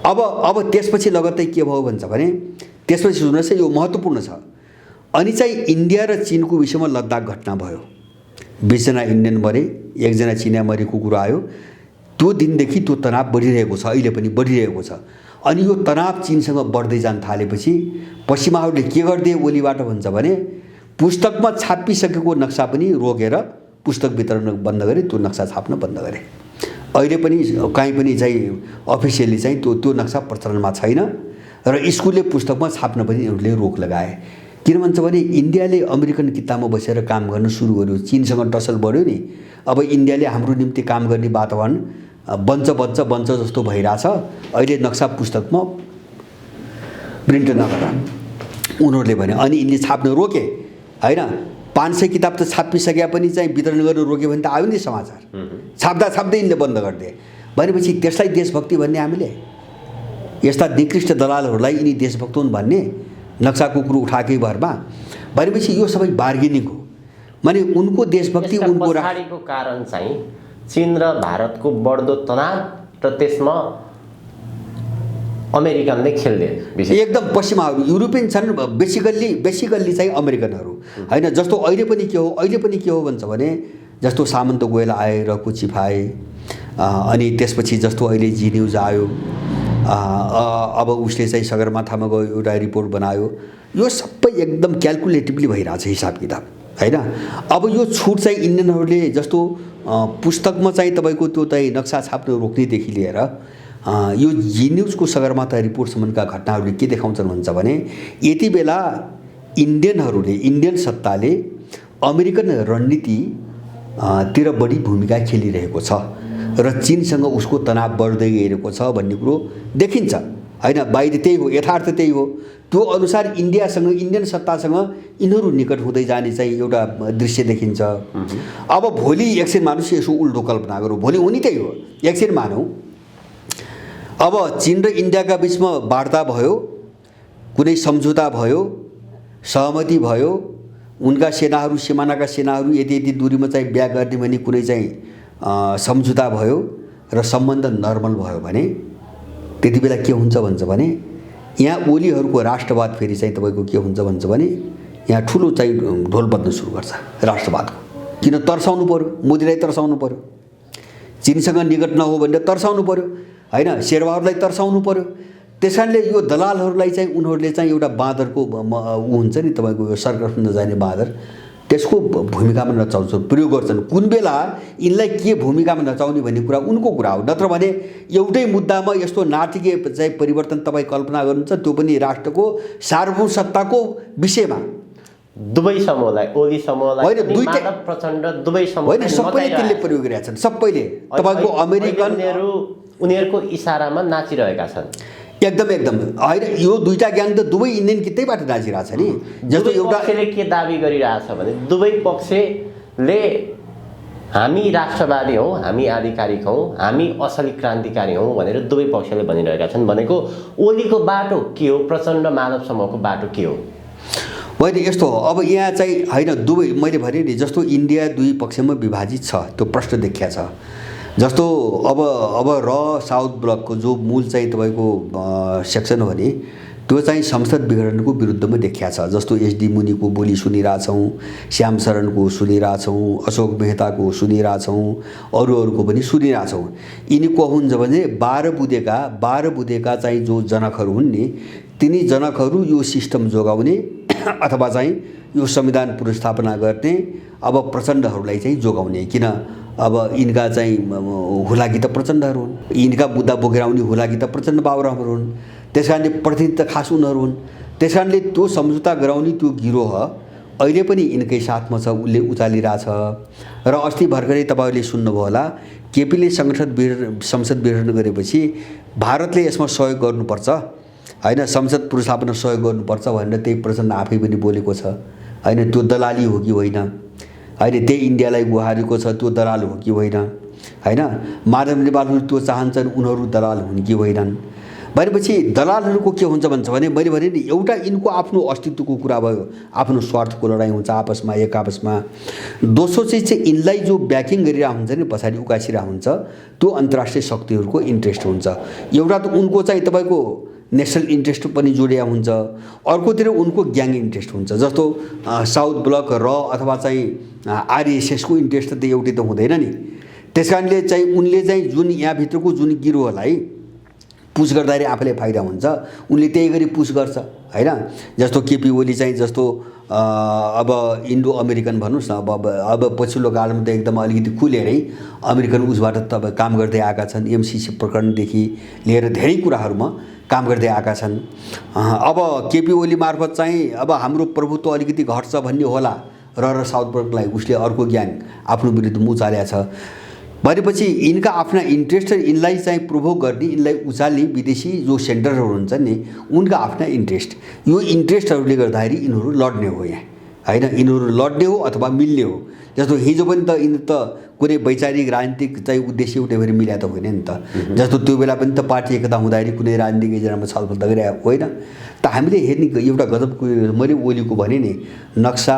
अब त्यसपछि लगत्तै के भयो भन्छ भने त्यसपछि सुन्नुहोस् है, यो महत्त्वपूर्ण छ। अनि चाहिँ इन्डिया र चिनको विषयमा लद्दाख घटना भयो, 20 जना इन्डियन मरे, 1 जना चिनिया मरेको कुरो आयो। त्यो दिनदेखि त्यो तनाव बढिरहेको छ, अहिले पनि बढिरहेको छ। अनि यो तनाव चिनसँग बढ्दै जान थालेपछि पश्चिमाहरूले के गरिदिए ओलीबाट भन्छ भने पुस्तकमा छापिसकेको नक्सा पनि रोकेर पुस्तक वितरण बन्द गरे, त्यो नक्सा छाप्न बन्द गरे। अहिले पनि कहीँ पनि चाहिँ अफिसियली चाहिँ त्यो नक्सा प्रचलनमा छैन र स्कुलले पुस्तकमा छाप्न पनि उनीहरूले रोक लगाए। किन भन्छ भने इन्डियाले अमेरिकन किताबमा बसेर काम गर्न सुरु गर्यो, चिनसँग टसल बढ्यो नि। अब इन्डियाले हाम्रो निम्ति काम गर्ने वातावरण बन्छ जस्तो भइरहेछ। अहिले नक्सा पुस्तकमा प्रिन्ट नगर उनीहरूले भने, अनि यिनले छाप्न रोके होइन। 500 किताब त छापिसके पनि चाहिँ वितरण गर्न रोक्यो भने त आयो नि समाचार। छाप्दै यिनले बन्द गरिदिए भनेपछि त्यसलाई देशभक्ति भन्ने हामीले? यस्ता निकृष्ट दलालहरूलाई यिनी देशभक्त हुन् भन्ने नक्साको कुरो उठाएकै भरमा भनेपछि यो सबै बार्गेनिङ हो। माने उनको देशभक्ति उनको पछाडिको कारण चाहिँ चीन र भारतको बढ्दो तनाव र त्यसमा अमेरिकनले खेल्ने विषय एकदम पश्चिमाहरू युरोपियन छन्, बेसिकल्ली चाहिँ अमेरिकनहरू होइन। जस्तो अहिले पनि के हो भन्छ भने जस्तो सामन्त गोयल आए, रघु चिफ आए, अनि त्यसपछि जस्तो अहिले जी न्युज आयो, अब उसले चाहिँ सगरमाथामा गयो एउटा रिपोर्ट बनायो। यो सबै एकदम क्यालकुलेटिभली भइरहेछ हिसाब किताब होइन। अब यो छुट चाहिँ इन्डियनहरूले जस्तो पुस्तकमा चाहिँ तपाईँको त्यो चाहिँ नक्सा छाप्न रोक्नेदेखि लिएर यो जी न्युजको सगरमाथा रिपोर्टसम्मका घटनाहरूले के देखाउँछन् भन्छ भने यति बेला इन्डियन सत्ताले अमेरिकन रणनीति तिर बढी भूमिका खेलिरहेको छ र चीनसँग उसको तनाव बढ्दै गइरहेको छ भन्ने कुरो देखिन्छ होइन। बाहिर त्यही हो, यथार्थ त्यही हो। त्यो अनुसार इन्डियन सत्तासँग यिनीहरू निकट हुँदै जाने चाहिँ एउटा दृश्य देखिन्छ। अब भोलि एकछिन मानुस्, यसो उल्टो कल्पना गरौँ, भोलि हुने त्यही हो। एकछिन मानौँ अब चीन र इन्डियाका बिचमा वार्ता भयो, कुनै सम्झौता भयो, सहमति भयो, उनका सेनाहरू सिमानाका सेनाहरू यति दूरीमा चाहिँ बिहा गर्ने भने कुनै चाहिँ सम्झौता भयो र सम्बन्ध नर्मल भयो भने त्यति बेला के हुन्छ भन्छ भने यहाँ ओलीहरूको राष्ट्रवाद फेरि चाहिँ तपाईँको के हुन्छ भन्छ भने यहाँ ठुलो चाहिँ ढोल बज्न सुरु गर्छ राष्ट्रवादको। किन तर्साउनु पर्यो, मोदीलाई तर्साउनु पर्यो, चीनसँग निकट नहो भनेर तर्साउनु पर्यो होइन, शेरबहादुरलाई तर्साउनु पर्यो। त्यस कारणले यो दलालहरूलाई चाहिँ उनीहरूले चाहिँ एउटा बाँदरको हुन्छ नि तपाईँको यो सर्कस नजाने बाँदर, त्यसको भूमिकामा नचाउँछन्, प्रयोग गर्छन्। कुन बेला यिनलाई के भूमिकामा नचाउने भन्ने कुरा उनको कुरा हो। नत्र भने एउटै मुद्दामा यस्तो नाटकीय चाहिँ परिवर्तन तपाईँ कल्पना गर्नुहुन्छ, त्यो पनि राष्ट्रको सार्वभौम सत्ताको विषयमा। दुवै समूहलाई, ओली समूहलाई पनि माधव प्रचण्ड दुवै समूह होइन, सबैले त्यसले प्रयोग गरेका छन्। सबैले तपाईँको अमेरिकन उनीहरूको इसारामा नाचिरहेका छन्। एकदम होइन, यो दुईटा ज्ञान त दुवै इन्डियन कितैबाट नाचिरहेछ नि। जस्तो एउटा पक्षले के दाबी गरिरहेछ भने दुवै पक्षले हामी राष्ट्रवादी हौँ, हामी आधिकारिक हौँ, हामी असली क्रान्तिकारी हौँ भनेर दुवै पक्षले भनिरहेका छन्। भनेको ओलीको बाटो के हो, प्रचण्ड माधव समूहको बाटो के हो? होइन, यस्तो हो। अब यहाँ चाहिँ होइन, दुवै मैले भने नि जस्तो इन्डिया दुई पक्षमा विभाजित छ, त्यो प्रश्न देखिया छ। जस्तो अब र साउथ ब्लकको जो मूल चाहिँ तपाईँको सेक्सन हो भने त्यो चाहिँ संसद विघटनको विरुद्धमा देखिया छ। जस्तो एसडी मुनिको बोली सुनिरहेछौँ, श्याम शरणको सुनिरहेछौँ, अशोक मेहताको सुनिरहेछौँ, अरूहरूको पनि सुनिरहेछौँ। यिनी को हुन्छ भने 12 बुँदेका चाहिँ जो जनकहरू हुन् नि, तिनी जनकहरू यो सिस्टम जोगाउने अथवा चाहिँ यो संविधान पुनर्स्थापना गर्ने अब प्रचण्डहरूलाई चाहिँ जोगाउने। किन अब यिनका चाहिँ हुलाकी त प्रचण्डहरू हुन्, यिनका मुद्दा बोकेर आउने हुलाकी त प्रचण्ड बाबुरामहरू हुन्। त्यस कारणले प्रतिनिधि त खास उनीहरू हुन्। त्यस कारणले त्यो सम्झौता गराउने त्यो गिरोह अहिले पनि यिनकै साथमा छ, उसले उचालिरहेछ। र अस्ति भर्खरै तपाईँहरूले सुन्नुभयो होला, केपीले संसद विघटन गरेपछि भारतले यसमा सहयोग गर्नुपर्छ होइन, संसद पुनर्स्थापना सहयोग गर्नुपर्छ भनेर त्यही प्रचण्ड आफै पनि बोलेको छ होइन। त्यो दलाली हो कि होइन होइन त्यही इन्डियालाई गुहारेको छ त्यो दलाल हो कि होइन, होइन माधव नेपालहरू त्यो चाहन्छन् उनीहरू दलाल हुन् कि होइनन् भनेपछि दलालहरूको के हुन्छ भन्छ भने मैले भने नि एउटा यिनको आफ्नो अस्तित्वको कुरा भयो, आफ्नो स्वार्थको लडाइँ हुन्छ आपसमा एक आपसमा। दोस्रो चाहिँ यिनलाई जो ब्याकिङ गरिरहेको हुन्छ नि पछाडि उकासिरहेको हुन्छ त्यो अन्तर्राष्ट्रिय शक्तिहरूको इन्ट्रेस्ट हुन्छ। एउटा त उनको चाहिँ तपाईँको नेसनल इन्ट्रेस्ट पनि जोडिया हुन्छ, अर्कोतिर उनको ग्याङ इन्ट्रेस्ट हुन्छ। जस्तो साउथ ब्लक र अथवा चाहिँ आरएसएसको इन्ट्रेस्ट त एउटै त हुँदैन नि। त्यस कारणले चाहिँ उनले चाहिँ जुन यहाँभित्रको जुन गिरोहलाई पुस गर्दाखेरि आफूलाई फाइदा हुन्छ उनले त्यही गरी पुस गर्छ, होइन। जस्तो केपी ओली चाहिँ जस्तो अब इन्डो अमेरिकन भन्नुहोस् न, अब पछिल्लो कालमा त एकदम अलिकति खुलेरै अमेरिकन उसबाट तपाईँ काम गर्दै आएका छन्। एमसिसी प्रकरणदेखि लिएर धेरै कुराहरूमा काम गर्दै आएका छन्। अब केपी ओली मार्फत चाहिँ अब हाम्रो प्रभुत्व अलिकति घट्छ भन्ने होला र साउथ ब्लकलाई उसले अर्को ग्याङ आफ्नो विरुद्धमा उचालेको छ भनेपछि यिनका आफ्ना इन्ट्रेस्ट र यिनलाई चाहिँ प्रोभोक गर्ने, यिनलाई उचाल्ने विदेशी जो सेन्टरहरू हुन्छ नि उनका आफ्ना इन्ट्रेस्ट, यो इन्ट्रेस्टहरूले गर्दाखेरि यिनीहरू लड्ने हो यहाँ, होइन। यिनीहरू लड्ने हो अथवा मिल्ने हो। जस्तो हिजो पनि त यिनी त कुनै वैचारिक राजनीतिक चाहिँ उद्देश्य एउटै भएर मिल्या त होइन नि त। जस्तो त्यो बेला पनि त पार्टी एकता हुँदाखेरि कुनै राजनीतिक एजेन्डामा छलफल त गरिरहेको होइन त। हामीले हेर्ने एउटा गजबको मैले ओलीको भने नि नक्सा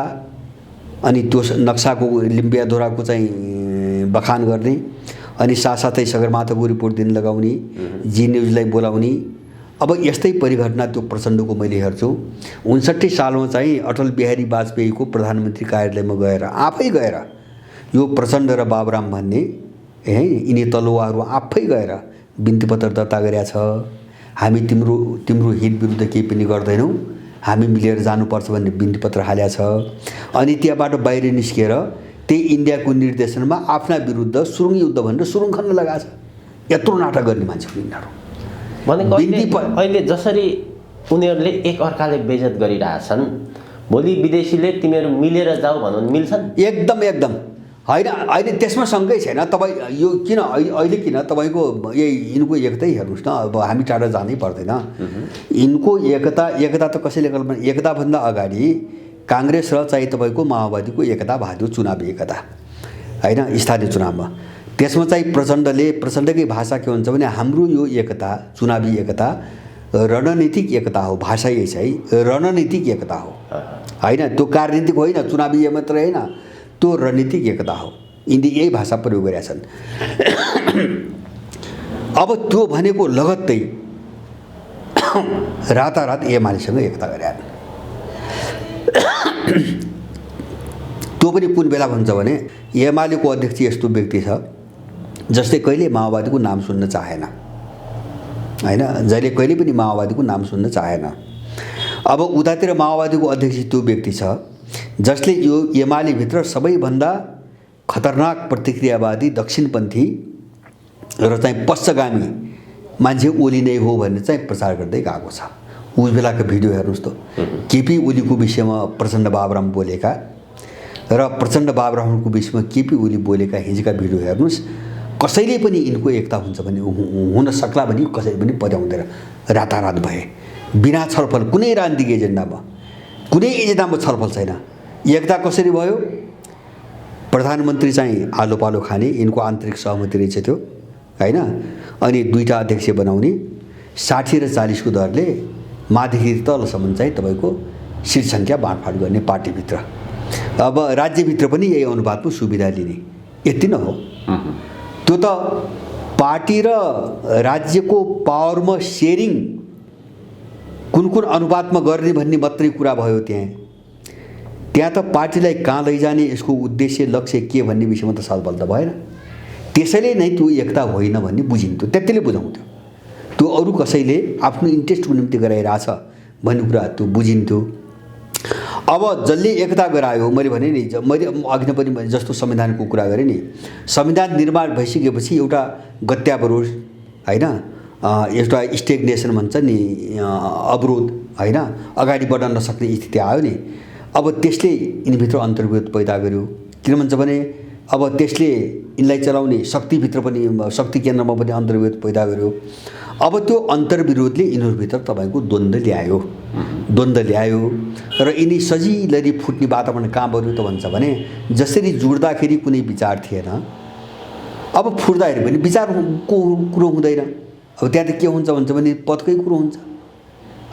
अनि त्यो नक्साको लिम्बियाधोराको चाहिँ बखान गर्ने अनि साथसाथै सगरमाथाको रिपोर्ट दिन लगाउने, जी न्युजलाई बोलाउने। अब यस्तै परिघटना त्यो प्रचण्डको मैले हेर्छु। 59 सालमा चाहिँ अटल बिहारी वाजपेयीको प्रधानमन्त्री कार्यालयमा गएर आफै गएर यो प्रचण्ड र बाबुराम भन्ने यिनी तलुवाहरू आफै गएर बिन्ती पत्र दर्ता गरेका छ। हामी तिम्रो हित विरुद्ध केही पनि गर्दैनौँ, हामी मिलेर जानुपर्छ भन्ने बिन्ती पत्र हालेको छ। अनि त्यहाँबाट बाहिर निस्केर त्यही इन्डियाको निर्देशनमा आफ्ना विरुद्ध सुरुङ युद्ध भनेर सुरुङ खन्न लगाएको छ। यत्रो नाटक गर्ने मान्छेहरू यिनीहरू भनेको अहिले जसरी उनीहरूले एक अर्काले बेइज्जत गरिरहेछन्, भोलि विदेशीले तिमीहरू मिलेर जाऊ भन्नु मिल्छन्? एकदम एकदम होइन। अहिले त्यसमा शङ्कै छैन। तपाईँ यो किन अहिले किन तपाईँको यही यिनको एकतै हेर्नुहोस् न। अब हामी टाढा जानै पर्दैन। यिनको एकता त कसैले कल्पना, एकताभन्दा अगाडि काङ्ग्रेस र चाहिँ तपाईँको माओवादीको एकता भयो, चुनावी एकता, होइन, स्थानीय चुनावमा। त्यसमा चाहिँ प्रचण्डकै भाषा के हुन्छ भने हाम्रो यो एकता चुनावी एकता रणनीतिक एकता हो। भाषा यही छ है, रणनीतिक एकता हो, होइन। त्यो कार्यनीतिक होइन, चुनावी मात्रै होइन, त्यो रणनीतिक एकता हो। यिनले यही भाषा प्रयोग गरेका छन्। अब त्यो भनेको लगत्तै रातारात एमालेसँग एकता गरे। त्यो पनि कुन बेला भन्छ भने एमालेको अध्यक्ष यस्तो व्यक्ति छ जसले कहिले माओवादीको नाम सुन्न चाहेन, होइन, जहिले कहिले पनि माओवादीको नाम सुन्न चाहेन। अब उतातिर माओवादीको अध्यक्ष त्यो व्यक्ति छ जसले यो एमालेभित्र सबैभन्दा खतरनाक प्रतिक्रियावादी दक्षिणपन्थी र चाहिँ पश्चगामी मान्छे ओली नै हो भनेर चाहिँ प्रचार गर्दै गएको छ। उस बेलाको भिडियो हेर्नुहोस् त, केपी ओलीको विषयमा प्रचण्ड बाबुराम बोलेका र प्रचण्ड बाबुरामको विषयमा केपी ओली बोलेका हिजोका भिडियो हेर्नुहोस्। कसैले पनि यिनको एकता हुन्छ भने हुन सक्ला भने कसैले पनि पत्याउँदैन। रातारात भए बिना छलफल, कुनै राजनीतिक एजेन्डामा छलफल छैन। एकता कसरी भयो? प्रधानमन्त्री चाहिँ आलो पालो खाने, यिनको आन्तरिक सहमति रहेछ त्यो, होइन। अनि दुईटा अध्यक्ष बनाउने, 60 र 40 को दरले माथिदेखि तलसम्म चाहिँ तपाईँको सिट सङ्ख्या बाँडफाँड गर्ने पार्टीभित्र। अब राज्यभित्र पनि यही अनुपातमा सुविधा लिने, यति नै हो। त्यो त पार्टी र राज्यको पावरमा सेयरिङ कुन अनुपातमा गर्ने भन्ने मात्रै कुरा भयो। त्यहाँ त पार्टीलाई कहाँ लैजाने, यसको उद्देश्य लक्ष्य के भन्ने विषयमा त छलफल त भएन। त्यसैले नै त्यो एकता होइन भन्ने बुझिन्थ्यो, त्यतिले बुझाउँथ्यो। त्यो अरू कसैले आफ्नो इन्ट्रेस्टको निम्ति गराइरहेछ भन्ने कुरा त्यो बुझिन्थ्यो। अब जसले एकता गरायो, मैले भने नि, मैले अघि नै पनि जस्तो संविधानको कुरा गरेँ नि, संविधान निर्माण भइसकेपछि एउटा गत्यावरोध, होइन, एउटा स्टेग्नेसन भन्छ नि, अवरोध, होइन, अगाडि बढ्न नसक्ने स्थिति आयो नि। अब त्यसले यिनीभित्र अन्तर्विरोध पैदा गर्यो। किन भन्छ भने अब त्यसले यिनलाई चलाउने शक्तिभित्र पनि, शक्ति केन्द्रमा पनि अन्तर्विरोध पैदा गर्यो। अब त्यो अन्तर्विरोधले यिनीहरूभित्र तपाईँको द्वन्द्व ल्यायो र यिनी सजिलै फुट्ने वातावरण कहाँ बन्यो त भन्छ भने जसरी जुड्दाखेरि कुनै विचार थिएन, अब फुट्दाखेरि पनि विचारको कुरो हुँदैन। अब त्यहाँ त के हुन्छ भन्छ भने पदकै कुरो हुन्छ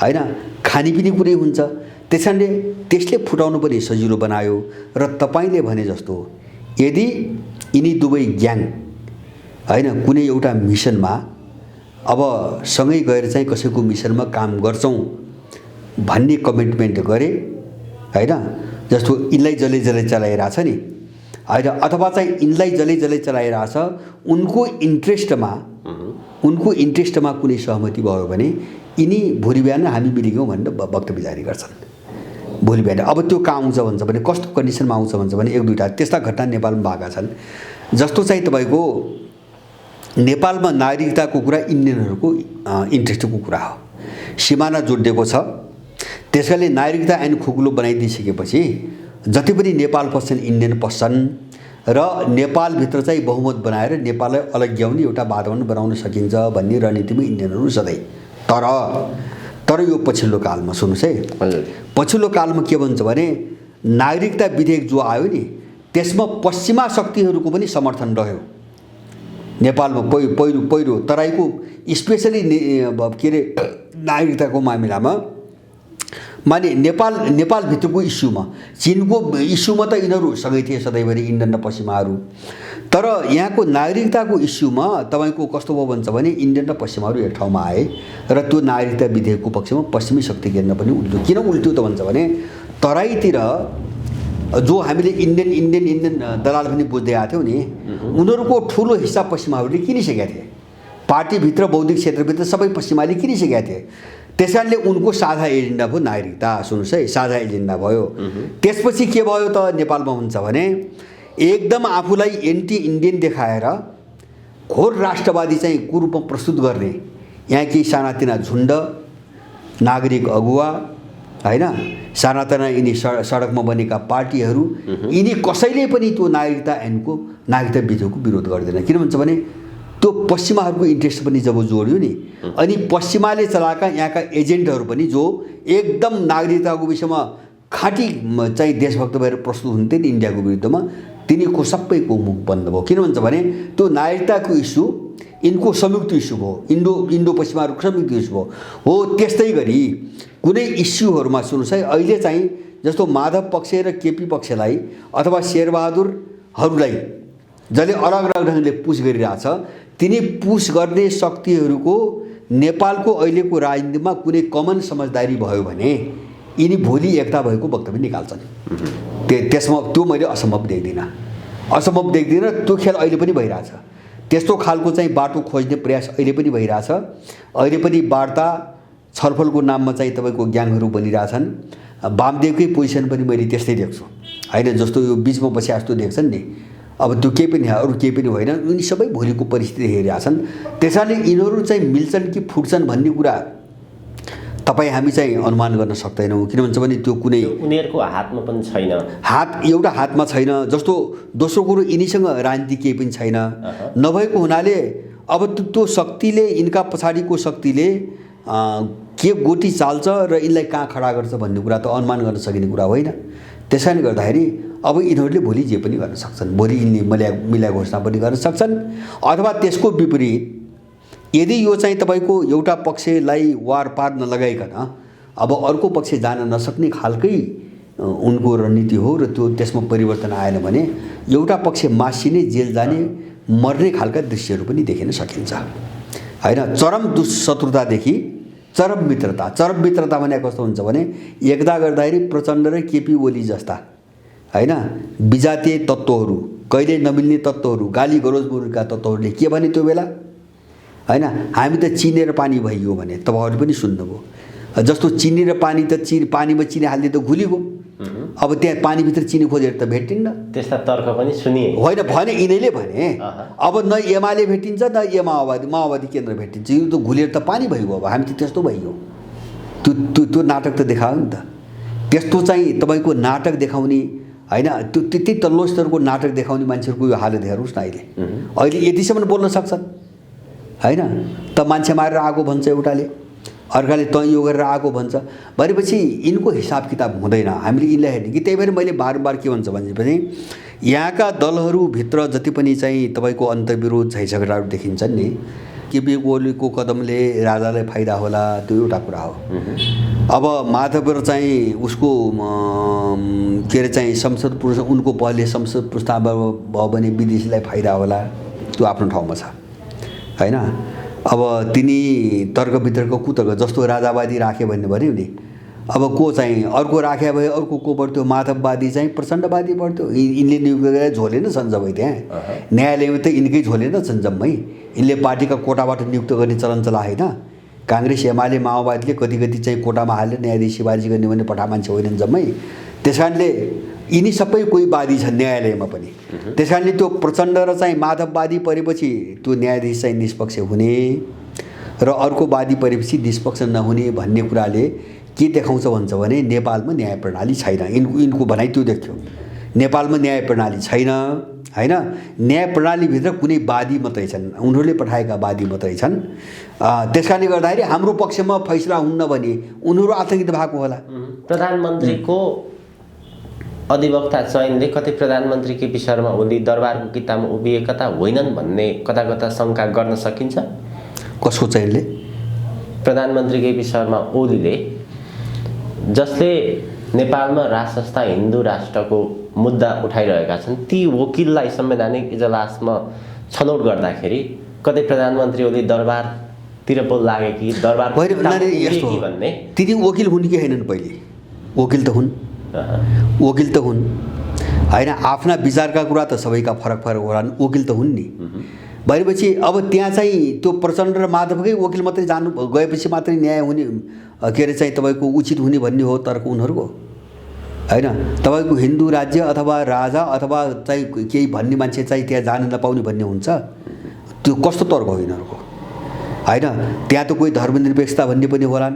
होइन, खानेपिने कुरै हुन्छ। त्यस कारणले त्यसले फुटाउनु पनि सजिलो बनायो। र तपाईँले भने जस्तो यदि यिनी दुवै ग्याङ होइन कुनै एउटा मिसनमा अब सँगै गएर चाहिँ कसैको मिसनमा काम गर्छौँ भन्ने कमिटमेन्ट गरे होइन, जस्तो यिनलाई जसले चलाइरहेछ नि होइन, अथवा चाहिँ यिनलाई जसले चलाइरहेछ उनको इन्ट्रेस्टमा कुनै सहमति भयो भने यिनी भोलि बिहान हामी मिलेगौँ भनेर वक्तव्य जारी गर्छन्। भोलि बिहान अब त्यो कहाँ आउँछ भन्छ भने कस्तो कन्डिसनमा आउँछ भन्छ भने एक दुईवटा त्यस्ता घटना नेपालमा भएका छन्। जस्तो चाहिँ तपाईँको नेपालमा नागरिकताको कुरा इन्डियनहरूको इन्ट्रेस्टको कुरा हो, सिमाना जोडिएको छ। त्यसैले नागरिकता ऐन खुकुलो बनाइदिइसकेपछि जति पनि नेपाल पस्छन् इन्डियन पस्छन् र नेपालभित्र चाहिँ बहुमत बनाएर नेपाललाई अलग्याउने एउटा वातावरण बनाउन सकिन्छ भन्ने रणनीतिमा इन्डियनहरू सधैँ। तर यो पछिल्लो कालमा सुन्नुहोस् है, पछिल्लो कालमा के भन्छ भने नागरिकता विधेयक जो आयो नि त्यसमा पश्चिमा शक्तिहरूको पनि समर्थन रह्यो। नेपालमा पहिलो तराईको स्पेसली के अरे नागरिकताको मामिलामा माने नेपालभित्रको इस्युमा चीनको इस्युमा त यिनीहरू सँगै थिए सधैँभरि इन्डियन र पश्चिमाहरू। तर यहाँको नागरिकताको इस्युमा तपाईँको कस्तो भयो भन्छ भने इन्डियन र पश्चिमाहरू एक ठाउँमा आए र त्यो नागरिकता विधेयकको पक्षमा पश्चिमी शक्ति केन्द्र पनि उल्ट्यो। किन उल्ट्यो त भन्छ भने तराईतिर जो हामीले इन्डियन दलाल पनि बुझ्दै आएको थियौँ नि उनीहरूको ठुलो हिस्सा पश्चिमाहरूले किनिसकेका थिए। पार्टीभित्र बौद्धिक क्षेत्रभित्र सबै पश्चिमाले किनिसकेका थिए। त्यस कारणले उनको साझा एजेन्डा भयो नागरिकता। सुन्नुहोस् है, साझा एजेन्डा भयो। त्यसपछि के भयो त नेपालमा हुन्छ भने एकदम आफूलाई एन्टी इन्डियन देखाएर घोर राष्ट्रवादी चाहिँ कुरूपमा प्रस्तुत गर्ने यहाँ केही सानातिना झुन्ड नागरिक अगुवा होइन, सानातिना यिनी सडकमा बनेका पार्टीहरू यिनी कसैले पनि त्यो नागरिकता विधेयकको विरोध गर्दैन। किन भन्छ भने त्यो पश्चिमाहरूको इन्ट्रेस्ट पनि जब जोड्यो नि अनि पश्चिमाले चलाएका यहाँका एजेन्टहरू पनि जो एकदम नागरिकताको विषयमा खाँटी चाहिँ देशभक्त भएर प्रस्तुत हुन्थे नि इन्डियाको विरुद्धमा तिनीको सबैको मुख बन्द भयो। किन भन्छ भने त्यो नागरिकताको इस्यु यिनको संयुक्त इस्यु भयो, इन्डो पश्चिमाहरूको संयुक्त इस्यु भयो। हो त्यस्तै गरी कुनै इस्युहरूमा सुन्नुहोस् है, अहिले चाहिँ जस्तो माधव पक्ष र केपी पक्षलाई अथवा शेरबहादुरहरूलाई जसले अलग अलग ढङ्गले पुस गरिरहेछ तिनी पुस गर्ने शक्तिहरूको नेपालको अहिलेको राजनीतिमा कुनै कमन समझदारी भयो भने यिनी भोलि एकता भएको वक्तव्य निकाल्छन्। त्यसमा त्यो मैले असम्भव देख्दिनँ। त्यो खेल अहिले पनि भइरहेछ। त्यस्तो खालको चाहिँ बाटो खोज्ने प्रयास अहिले पनि भइरहेछ। अहिले पनि वार्ता छलफलको नाममा चाहिँ तपाईँको ग्याङहरू बनिरहेछन्। वामदेवकै पोजिसन पनि मैले त्यस्तै देख्छु होइन, जस्तो यो बिचमा बसे जस्तो देख्छन् नि। अब त्यो केही पनि अरू केही पनि होइन, उनी सबै भोलिको परिस्थिति हेरिरहेछन्। त्यसैले यिनीहरू चाहिँ मिल्छन् कि फुट्छन् भन्ने कुरा तपाईँ हामी चाहिँ अनुमान गर्न सक्दैनौँ। किन भन्छ भने त्यो कुनै उनीहरूको हातमा पनि छैन, एउटा हातमा छैन। जस्तो दोस्रो कुरो यिनीसँग राजनीति केही पनि छैन नभएको हुनाले अब त्यो शक्तिले यिनका पछाडिको शक्तिले के गोटी चाल्छ र यिनलाई कहाँ खडा गर्छ भन्ने कुरा त अनुमान गर्न सकिने कुरा होइन। त्यसैले गर्दाखेरि अब यिनीहरूले भोलि जे पनि गर्न सक्छन्, भोलि यिनले मिल्या घोषणा पनि गर्न सक्छन्। अथवा त्यसको विपरीत यदि यो चाहिँ तपाईँको एउटा पक्षलाई वार पार नलगाइकन अब अर्को पक्ष जान नसक्ने खालकै उनको रणनीति हो र त्यो त्यसमा परिवर्तन आएन भने एउटा पक्ष मासिने जेल जाने मर्ने खालका दृश्यहरू पनि देखिन सकिन्छ होइन। चरम दुःशत्रुतादेखि चरम मित्रता भने कस्तो हुन्छ भने एकता गर्दाखेरि प्रचण्ड र केपी ओली जस्ता होइन विजातीय तत्त्वहरू, कहिले नमिल्ने तत्त्वहरू, गाली गरोज मुलका तत्त्वहरूले के भने त्यो बेला होइन हामी त चिनेर पानी भइयो भने तपाईँहरू पनि सुन्नुभयो। जस्तो चिनी र पानी त पानीमा चिनी हाल्ने त घुलिगयो। अब त्यहाँ पानीभित्र चिनी खोजेर त भेटिन्न। त्यस्ता तर्क पनि सुनिए होइन भने यिनीले भने अब न एमाले भेटिन्छ न माओवादी केन्द्र भेटिन्छ, यो त घुलेर त पानी भइगयो। अब हामी त त्यस्तो भइयो। त्यो नाटक त देखायो नि त। त्यस्तो चाहिँ तपाईँको नाटक देखाउने होइन, त्यो त्यति तल्लो स्तरको नाटक देखाउने मान्छेहरूको यो हालत हेर्नुहोस् न। अहिले यतिसम्म बोल्न सक्छन् होइन त मान्छे मारेर आएको भन्छ एउटाले, अर्काले तँ यो गरेर आएको भन्छ। भनेपछि यिनको हिसाब किताब हुँदैन, हामीले यिनलाई हेर्ने कि। त्यही भएर मैले बारम्बार के भन्छ भनेपछि यहाँका दलहरूभित्र जति पनि चाहिँ तपाईँको अन्तर्विरोध झैझगडाहरू देखिन्छन् नि, केपी ओलीको कदमले राजालाई फाइदा होला त्यो एउटा कुरा हो। अब माधव चाहिँ उसको के अरे चाहिँ संसद पुरुष उनको पहलले संसद प्रस्ताव भयो भने विदेशीलाई फाइदा होला, त्यो आफ्नो ठाउँमा छ होइन। अब तिनी तर्क वितर्क कुतर्क जस्तो राजावादी राख्यो भन्ने भन्यो नि, अब को चाहिँ अर्को राख्या भए अर्को को बढ्थ्यो, माधववादी चाहिँ प्रचण्डवादी बढ्थ्यो। यिनले नियुक्त गरेर झोले न छन् जम्मै, त्यहाँ न्यायालयमा त यिनकै झोले न छन् जम्मै। यिनले पार्टीका कोटाबाट नियुक्त गर्ने चलन चला होइन। काङ्ग्रेस एमाले माओवादीले कति कति चाहिँ कोटामा हालेर न्यायाधीश सिफारिस गर्ने भने पठा मान्छे होइनन् जम्मै। त्यस कारणले यिनी सबै कोही वादी छन् न्यायालयमा पनि। त्यस कारणले त्यो प्रचण्ड र चाहिँ माधववादी परेपछि त्यो न्यायाधीश चाहिँ निष्पक्ष हुने र अर्को वादी परेपछि निष्पक्ष नहुने भन्ने कुराले के देखाउँछ भन्छ भने नेपालमा न्याय प्रणाली छैन। यिनको भनाइ त्यो देख्थ्यो, नेपालमा न्याय प्रणाली छैन होइन। न्याय प्रणालीभित्र कुनै वादी मात्रै छन्, उनीहरूले पठाएका वादी मात्रै छन्। त्यस कारणले गर्दाखेरि हाम्रो पक्षमा फैसला हुन्न भने उनीहरू आतङ्कित भएको होला। प्रधानमन्त्रीको अधिवक्ता चयनले कतै प्रधानमन्त्री केपी शर्मा ओली दरबारको किताबमा उभिएका त होइनन् भन्ने कता कता शङ्का गर्न सकिन्छ। कसको चयनले? प्रधानमन्त्री केपी शर्मा ओलीले, जसले नेपालमा राजसंस्था हिन्दू राष्ट्रको मुद्दा उठाइरहेका छन्, ती वकिललाई संवैधानिक इजलासमा छनौट गर्दाखेरि कतै प्रधानमन्त्री ओली दरबारतिर पो लागे कि दरबार भन्ने। तिनी वकिल हुन् कि होइनन्? पहिले वकिल त हुन्, वकिल त हुन् होइन। आफ्ना विचारका कुरा त सबैका फरक फरक होलान्, वकिल त हुन् नि। भनेपछि अब त्यहाँ चाहिँ त्यो प्रचण्ड र माधवकै वकिल मात्रै जानु गएपछि मात्रै न्याय हुने के अरे चाहिँ तपाईँको उचित हुने भन्ने हो तर्क उनीहरूको होइन। तपाईँको हिन्दू राज्य अथवा राजा अथवा चाहिँ केही भन्ने मान्छे चाहिँ त्यहाँ जान नपाउने भन्ने हुन्छ, त्यो कस्तो तर्क हो यिनीहरूको होइन। त्यहाँ त कोही धर्मनिरपेक्षता भन्ने पनि होलान्,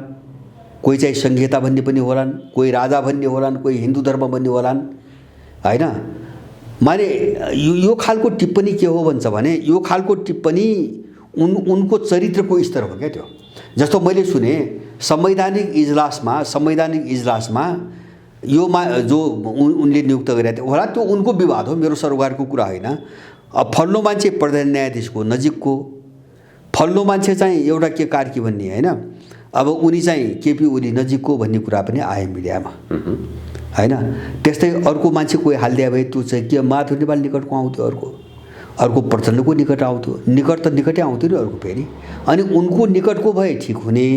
कोही चाहिँ संहिता भन्ने पनि होलान्, कोही राजा भन्ने होलान्, कोही हिन्दू धर्म भन्ने होलान् होइन। माने यो खालको टिप्पणी के हो भन्छ भने यो खालको टिप्पणी उनको चरित्रको स्तर हो क्या त्यो। जस्तो मैले सुने संवैधानिक इजलासमा यो जो उनले नियुक्त गरेका थिए होला त्यो उनको विवाद हो, मेरो सरोकारको कुरा होइन। अब फल्लो मान्छे प्रधान न्यायाधीशको नजिकको, फल्लो मान्छे चाहिँ एउटा के कार्की भन्ने होइन। अब उनी चाहिँ केपी ओली नजिकको भन्ने कुरा पनि आयो मिडियामा होइन। त्यस्तै अर्को मान्छे कोही हालिदिए भए त्यो चाहिँ के माधव नेपाल निकटको आउँथ्यो, अर्को प्रचण्डको निकट आउँथ्यो, निकट त निकटै आउँथ्यो नि अर्को फेरि। अनि उनको निकटको भए ठिक हुने,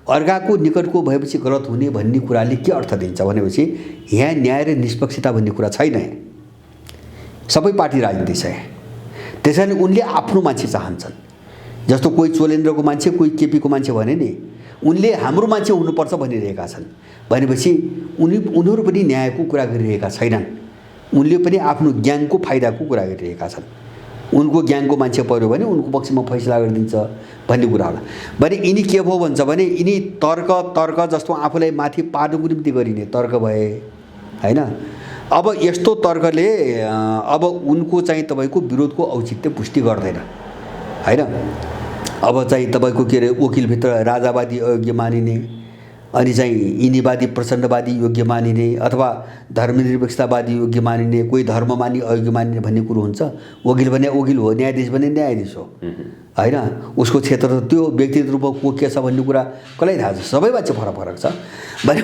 अर्काको निकटको भएपछि गलत हुने भन्ने कुराले के अर्थ दिन्छ भनेपछि यहाँ न्याय र निष्पक्षता भन्ने कुरा छैन। सबै पार्टी राजनीति छ। त्यस कारण उनले आफ्नो मान्छे चाहन्छन्। जस्तो कोही चोलेन्द्रको मान्छे कोही केपीको मान्छे भने नि उनले हाम्रो मान्छे हुनुपर्छ भनिरहेका छन्। भनेपछि उनीहरू पनि न्यायको कुरा गरिरहेका छैनन्, उनले पनि आफ्नो ग्याङको फाइदाको कुरा गरिरहेका छन्। उनको ग्याङको मान्छे पर्यो भने उनको पक्षमा फैसला गरिदिन्छ भन्ने कुरा होला। भने यिनी के भयो भन्छ भने यिनी तर्क जस्तो आफूलाई माथि पार्नुको निम्ति गरिने तर्क भए होइन। अब यस्तो तर्कले अब उनको चाहिँ तपाईँको विरोधको औचित्य पुष्टि गर्दैन होइन। अब चाहिँ तपाईँको के अरे वकिलभित्र राजावादी अयोग्य मानिने, अनि चाहिँ यिनीवादी प्रचण्डवादी योग्य मानिने अथवा धर्मनिरपेक्षतावादी योग्य मानिने, कोही धर्ममानी अयोग्य मानिने भन्ने कुरो हुन्छ। वकिल भने वकिल हो, न्यायाधीश भने न्यायाधीश हो होइन। उसको क्षेत्र त त्यो व्यक्तिगत रूपमा को के छ भन्ने कुरा कसलाई थाहा छ, सबै मान्छे फरक फरक छ भने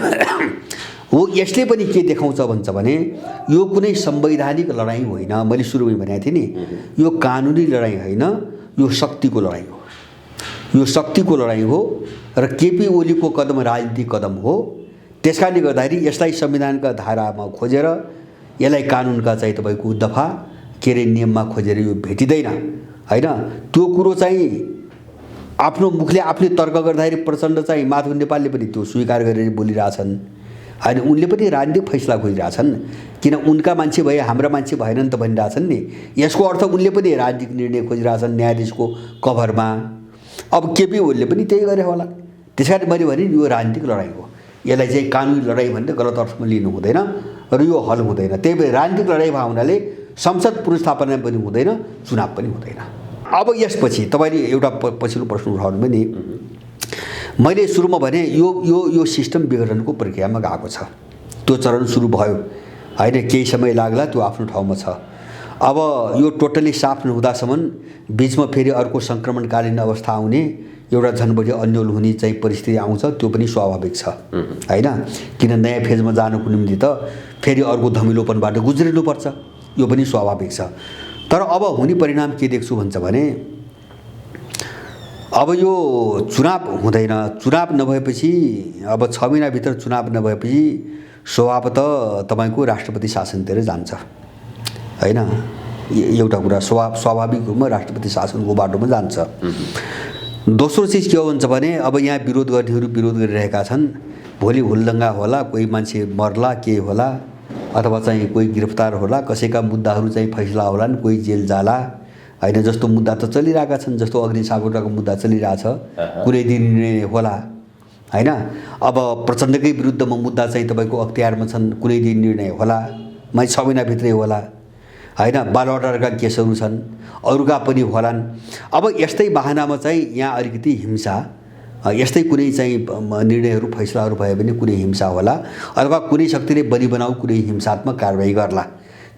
हो। यसले पनि के देखाउँछ भन्छ भने यो कुनै संवैधानिक लडाइँ होइन। मैले सुरुमै भनेको थिएँ नि, यो कानुनी लडाइँ होइन, यो शक्तिको लडाइँ हो। यो शक्तिको लडाइँ हो र केपी ओलीको कदम राजनीतिक कदम हो। त्यस कारणले गर्दाखेरि यसलाई संविधानका धारामा खोजेर, यसलाई कानुनका चाहिँ तपाईँको दफा के अरे नियममा खोजेर यो भेटिँदैन होइन। त्यो कुरो चाहिँ आफ्नो मुखले आफूले तर्क गर्दाखेरि प्रचण्ड चाहिँ माधव नेपालले पनि त्यो स्वीकार गरेर बोलिरहेछन् होइन। उनले पनि राजनीतिक फैसला खोजिरहेछन्, किन उनका मान्छे भए हाम्रा मान्छे भएनन् त भनिरहेछन् नि। यसको अर्थ उनले पनि राजनीतिक निर्णय खोजिरहेछन् न्यायाधीशको कभरमा। अब केपी ओलीले पनि त्यही गरे होला। त्यस कारण मैले भने यो राजनीतिक लडाइँ हो। यसलाई चाहिँ कानुनी लडाइँ भनेर गलत अर्थमा लिनु हुँदैन र यो हल हुँदैन। त्यही भएर राजनीतिक लडाइँ भएको हुनाले संसद पुनर्स्थापना पनि हुँदैन, चुनाव पनि हुँदैन। अब यसपछि तपाईँले एउटा पछिल्लो प्रश्न उठाउनु पनि मैले सुरुमा भने यो यो यो सिस्टम विघटनको प्रक्रियामा गएको छ। त्यो चरण सुरु भयो होइन, केही समय लाग्ला, त्यो आफ्नो ठाउँमा छ। अब यो टोटली साफ नहुँदासम्म बिचमा फेरि अर्को सङ्क्रमणकालीन अवस्था आउने, एउटा झन् बढी अन्यल हुने चाहिँ परिस्थिति आउँछ, त्यो पनि स्वाभाविक छ होइन। किन नयाँ फेजमा जानुको निम्ति त फेरि अर्को धमिलोपनबाट गुज्रिनुपर्छ, यो पनि स्वाभाविक छ। तर अब हुने परिणाम के देख्छु भन्छ भने अब यो चुनाव हुँदैन, चुनाव नभएपछि अब 6 महिनाभित्र चुनाव नभएपछि स्वभावतः तपाईँको राष्ट्रपति शासनतिर जान्छ होइन। एउटा कुरा स्वाभाविक रूपमा राष्ट्रपति शासनको बाटोमा जान्छ। दोस्रो चिज के हो भन्छ भने अब यहाँ विरोध गर्नेहरू विरोध गरिरहेका छन्, भोलि हुल्दङ्गा होला, कोही मान्छे मर्ला, के होला, अथवा चाहिँ कोही गिरफ्तार होला, कसैका मुद्दाहरू चाहिँ फैसला होलान्, कोही जेल जाला होइन। जस्तो मुद्दा त चलिरहेका छन्, जस्तो अग्नि सागरको मुद्दा चलिरहेछ, कुनै दिन निर्णय होला होइन। अब प्रचण्डकै विरुद्धमा मुद्दा चाहिँ तपाईँको अख्तियारमा छन्, कुनै दिन निर्णय होला, 6 महिनाभित्रै होला होइन। बालवाटारका केसहरू छन्, अरूका पनि होलान्। अब यस्तै बहानामा चाहिँ यहाँ अलिकति हिंसा, यस्तै कुनै चाहिँ निर्णयहरू फैसलाहरू भयो भने कुनै हिंसा होला, अथवा कुनै शक्तिले बलि बनाऊ कुनै हिंसात्मक कारबाही गर्ला,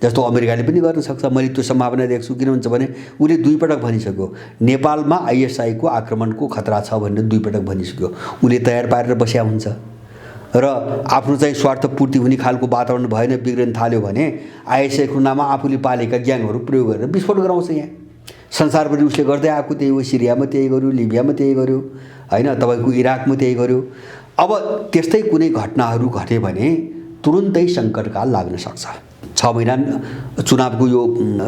जस्तो अमेरिकाले पनि गर्न सक्छ। मैले त्यो सम्भावना देख्छु। किन भन्छ भने उसले 2 पटक भनिसक्यो नेपालमा आइएसआईको आक्रमणको खतरा छ भनेर, 2 पटक भनिसक्यो। उसले तयार पारेर बस्या हुन्छ र आफ्नो चाहिँ स्वार्थ पूर्ति हुने खालको वातावरण भएन, बिग्रन थाल्यो भने आइएसआईको नाममा आफूले पालेका ग्याङहरू प्रयोग गरेर विस्फोट गराउँछ। यहाँ संसारभरि उसले गर्दै आएको त्यही हो। सिरियामा त्यही गर्यो, लिबियामा त्यही गर्यो होइन, तपाईँको इराकमा त्यही गर्यो। अब त्यस्तै कुनै घटनाहरू घटे भने तुरुन्तै सङ्कटकाल लाग्न सक्छ। 6 महिना चुनावको यो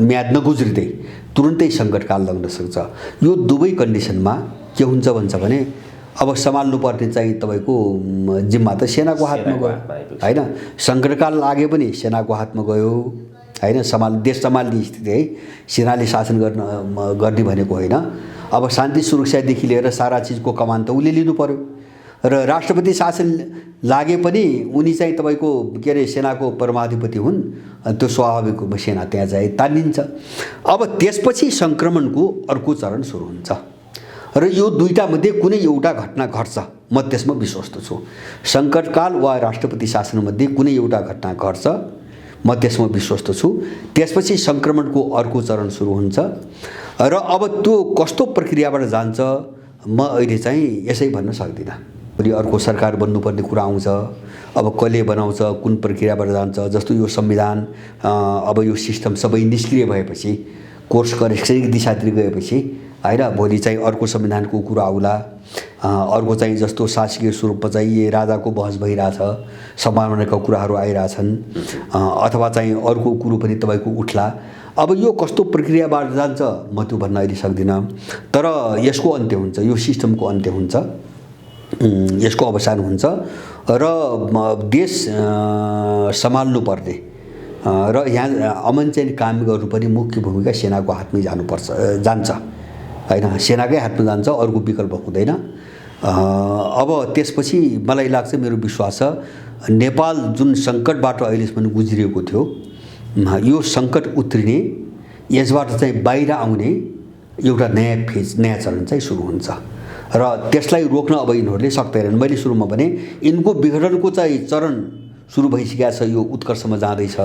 म्याद नगुज्रिँदै तुरुन्तै सङ्कटकाल लाग्न सक्छ। यो दुवै कन्डिसनमा के हुन्छ भन्छ भने अब सम्हाल्नुपर्ने चाहिँ तपाईँको जिम्मा त सेनाको हातमा गयो होइन। सङ्कटकाल लाग्यो भने सेनाको हातमा गयो होइन। देश सम्हाल्ने स्थिति है, सेनाले शासन गर्ने भनेको होइन। अब शान्ति सुरक्षादेखि लिएर सारा चिजको कमान त उसले लिनु पर्यो र राष्ट्रपति शासन लागे पनि उनी चाहिँ तपाईँको के अरे सेनाको परमाधिपति हुन्, त्यो स्वाभाविक रूपमा सेना त्यहाँ चाहिँ तानिन्छ। अब त्यसपछि सङ्क्रमणको अर्को चरण सुरु हुन्छ र यो दुईटा मध्ये कुनै एउटा घटना घट्छ, म त्यसमा विश्वस्त छु। सङ्कटकाल वा राष्ट्रपति शासनमध्ये कुनै एउटा घटना घट्छ, म त्यसमा विश्वस्त छु। त्यसपछि सङ्क्रमणको अर्को चरण सुरु हुन्छ र अब त्यो कस्तो प्रक्रियाबाट जान्छ म अहिले चाहिँ यसै भन्न सक्दिनँ। फेरि अर्को सरकार बन्नुपर्ने कुरा आउँछ, अब कसले बनाउँछ, कुन प्रक्रियाबाट जान्छ। जस्तो यो संविधान अब यो सिस्टम सबै निष्क्रिय भएपछि, कोर्स करेक्सनको दिशातिर गएपछि होइन, भोलि चाहिँ अर्को संविधानको कुरा आउला। अर्को चाहिँ जस्तो शासकीय स्वरूपमा चाहिँ राजाको बहस भइरहेछ, सम्भावनाका कुराहरू आइरहेछन्, अथवा चाहिँ अर्को कुरो पनि तपाईँको उठ्ला। अब यो कस्तो प्रक्रियाबाट जान्छ म त्यो भन्न अहिले सक्दिनँ। तर यसको अन्त्य हुन्छ, यो सिस्टमको अन्त्य हुन्छ, यसको अवसान हुन्छ र देश सम्हाल्नु पर्ने र यहाँ अमन चाहिँ काम गर्नु पनि मुख्य भूमिका सेनाको हातमै जान्छ होइन। सेनाकै हातमा जान्छ, अर्को विकल्प हुँदैन। अब त्यसपछि मलाई लाग्छ, मेरो विश्वास छ, नेपाल जुन सङ्कटबाट अहिलेसम्म गुज्रिएको थियो, यो सङ्कट उत्रिने, यसबाट चाहिँ बाहिर आउने एउटा नयाँ फेज, नयाँ चरण चाहिँ सुरु हुन्छ र त्यसलाई रोक्न अब यिनीहरूले सक्दैनन्। मैले सुरुमा भने यिनको विघटनको चाहिँ चरण सुरु भइसकेको छ, यो उत्कर्षमा जाँदैछ,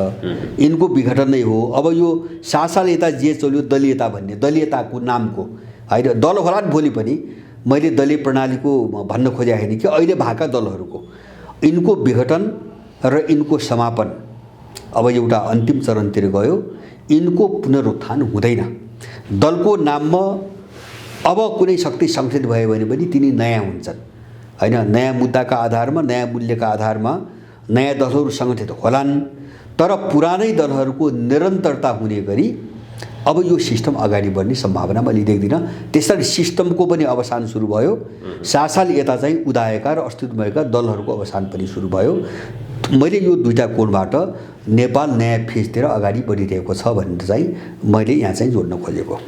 यिनको विघटन नै हो। अब यो सासालेता जे चल्यो दलीयता भन्ने, दलीयताको नामको होइन, दल होला नि भोलि पनि, मैले दलीय प्रणालीको भन्न खोजेको होइन कि अहिले भएका दलहरूको यिनको विघटन र यिनको समापन अब एउटा अन्तिम चरणतिर गयो। यिनको पुनरुत्थान हुँदैन। दलको नाममा अब कुनै शक्ति सङ्गठित भयो भने पनि तिनी नयाँ हुन्छन् होइन। नयाँ मुद्दाका आधारमा, नयाँ मूल्यका आधारमा नयाँ दलहरू सङ्गठित होलान्, तर पुरानै दलहरूको निरन्तरता हुने गरी अब यो सिस्टम अगाडि बढ्ने सम्भावना मैले देख्दिनँ। त्यसरी सिस्टमको पनि अवसान सुरु भयो, सासाल यता चाहिँ उदाएका र अस्तित्व भएका दलहरूको अवसान पनि सुरु भयो। मैले यो दुईटा कोणबाट नेपाल नयाँ फेजतिर अगाडि बढिरहेको छ भनेर चाहिँ मैले यहाँ चाहिँ जोड्न खोजेको।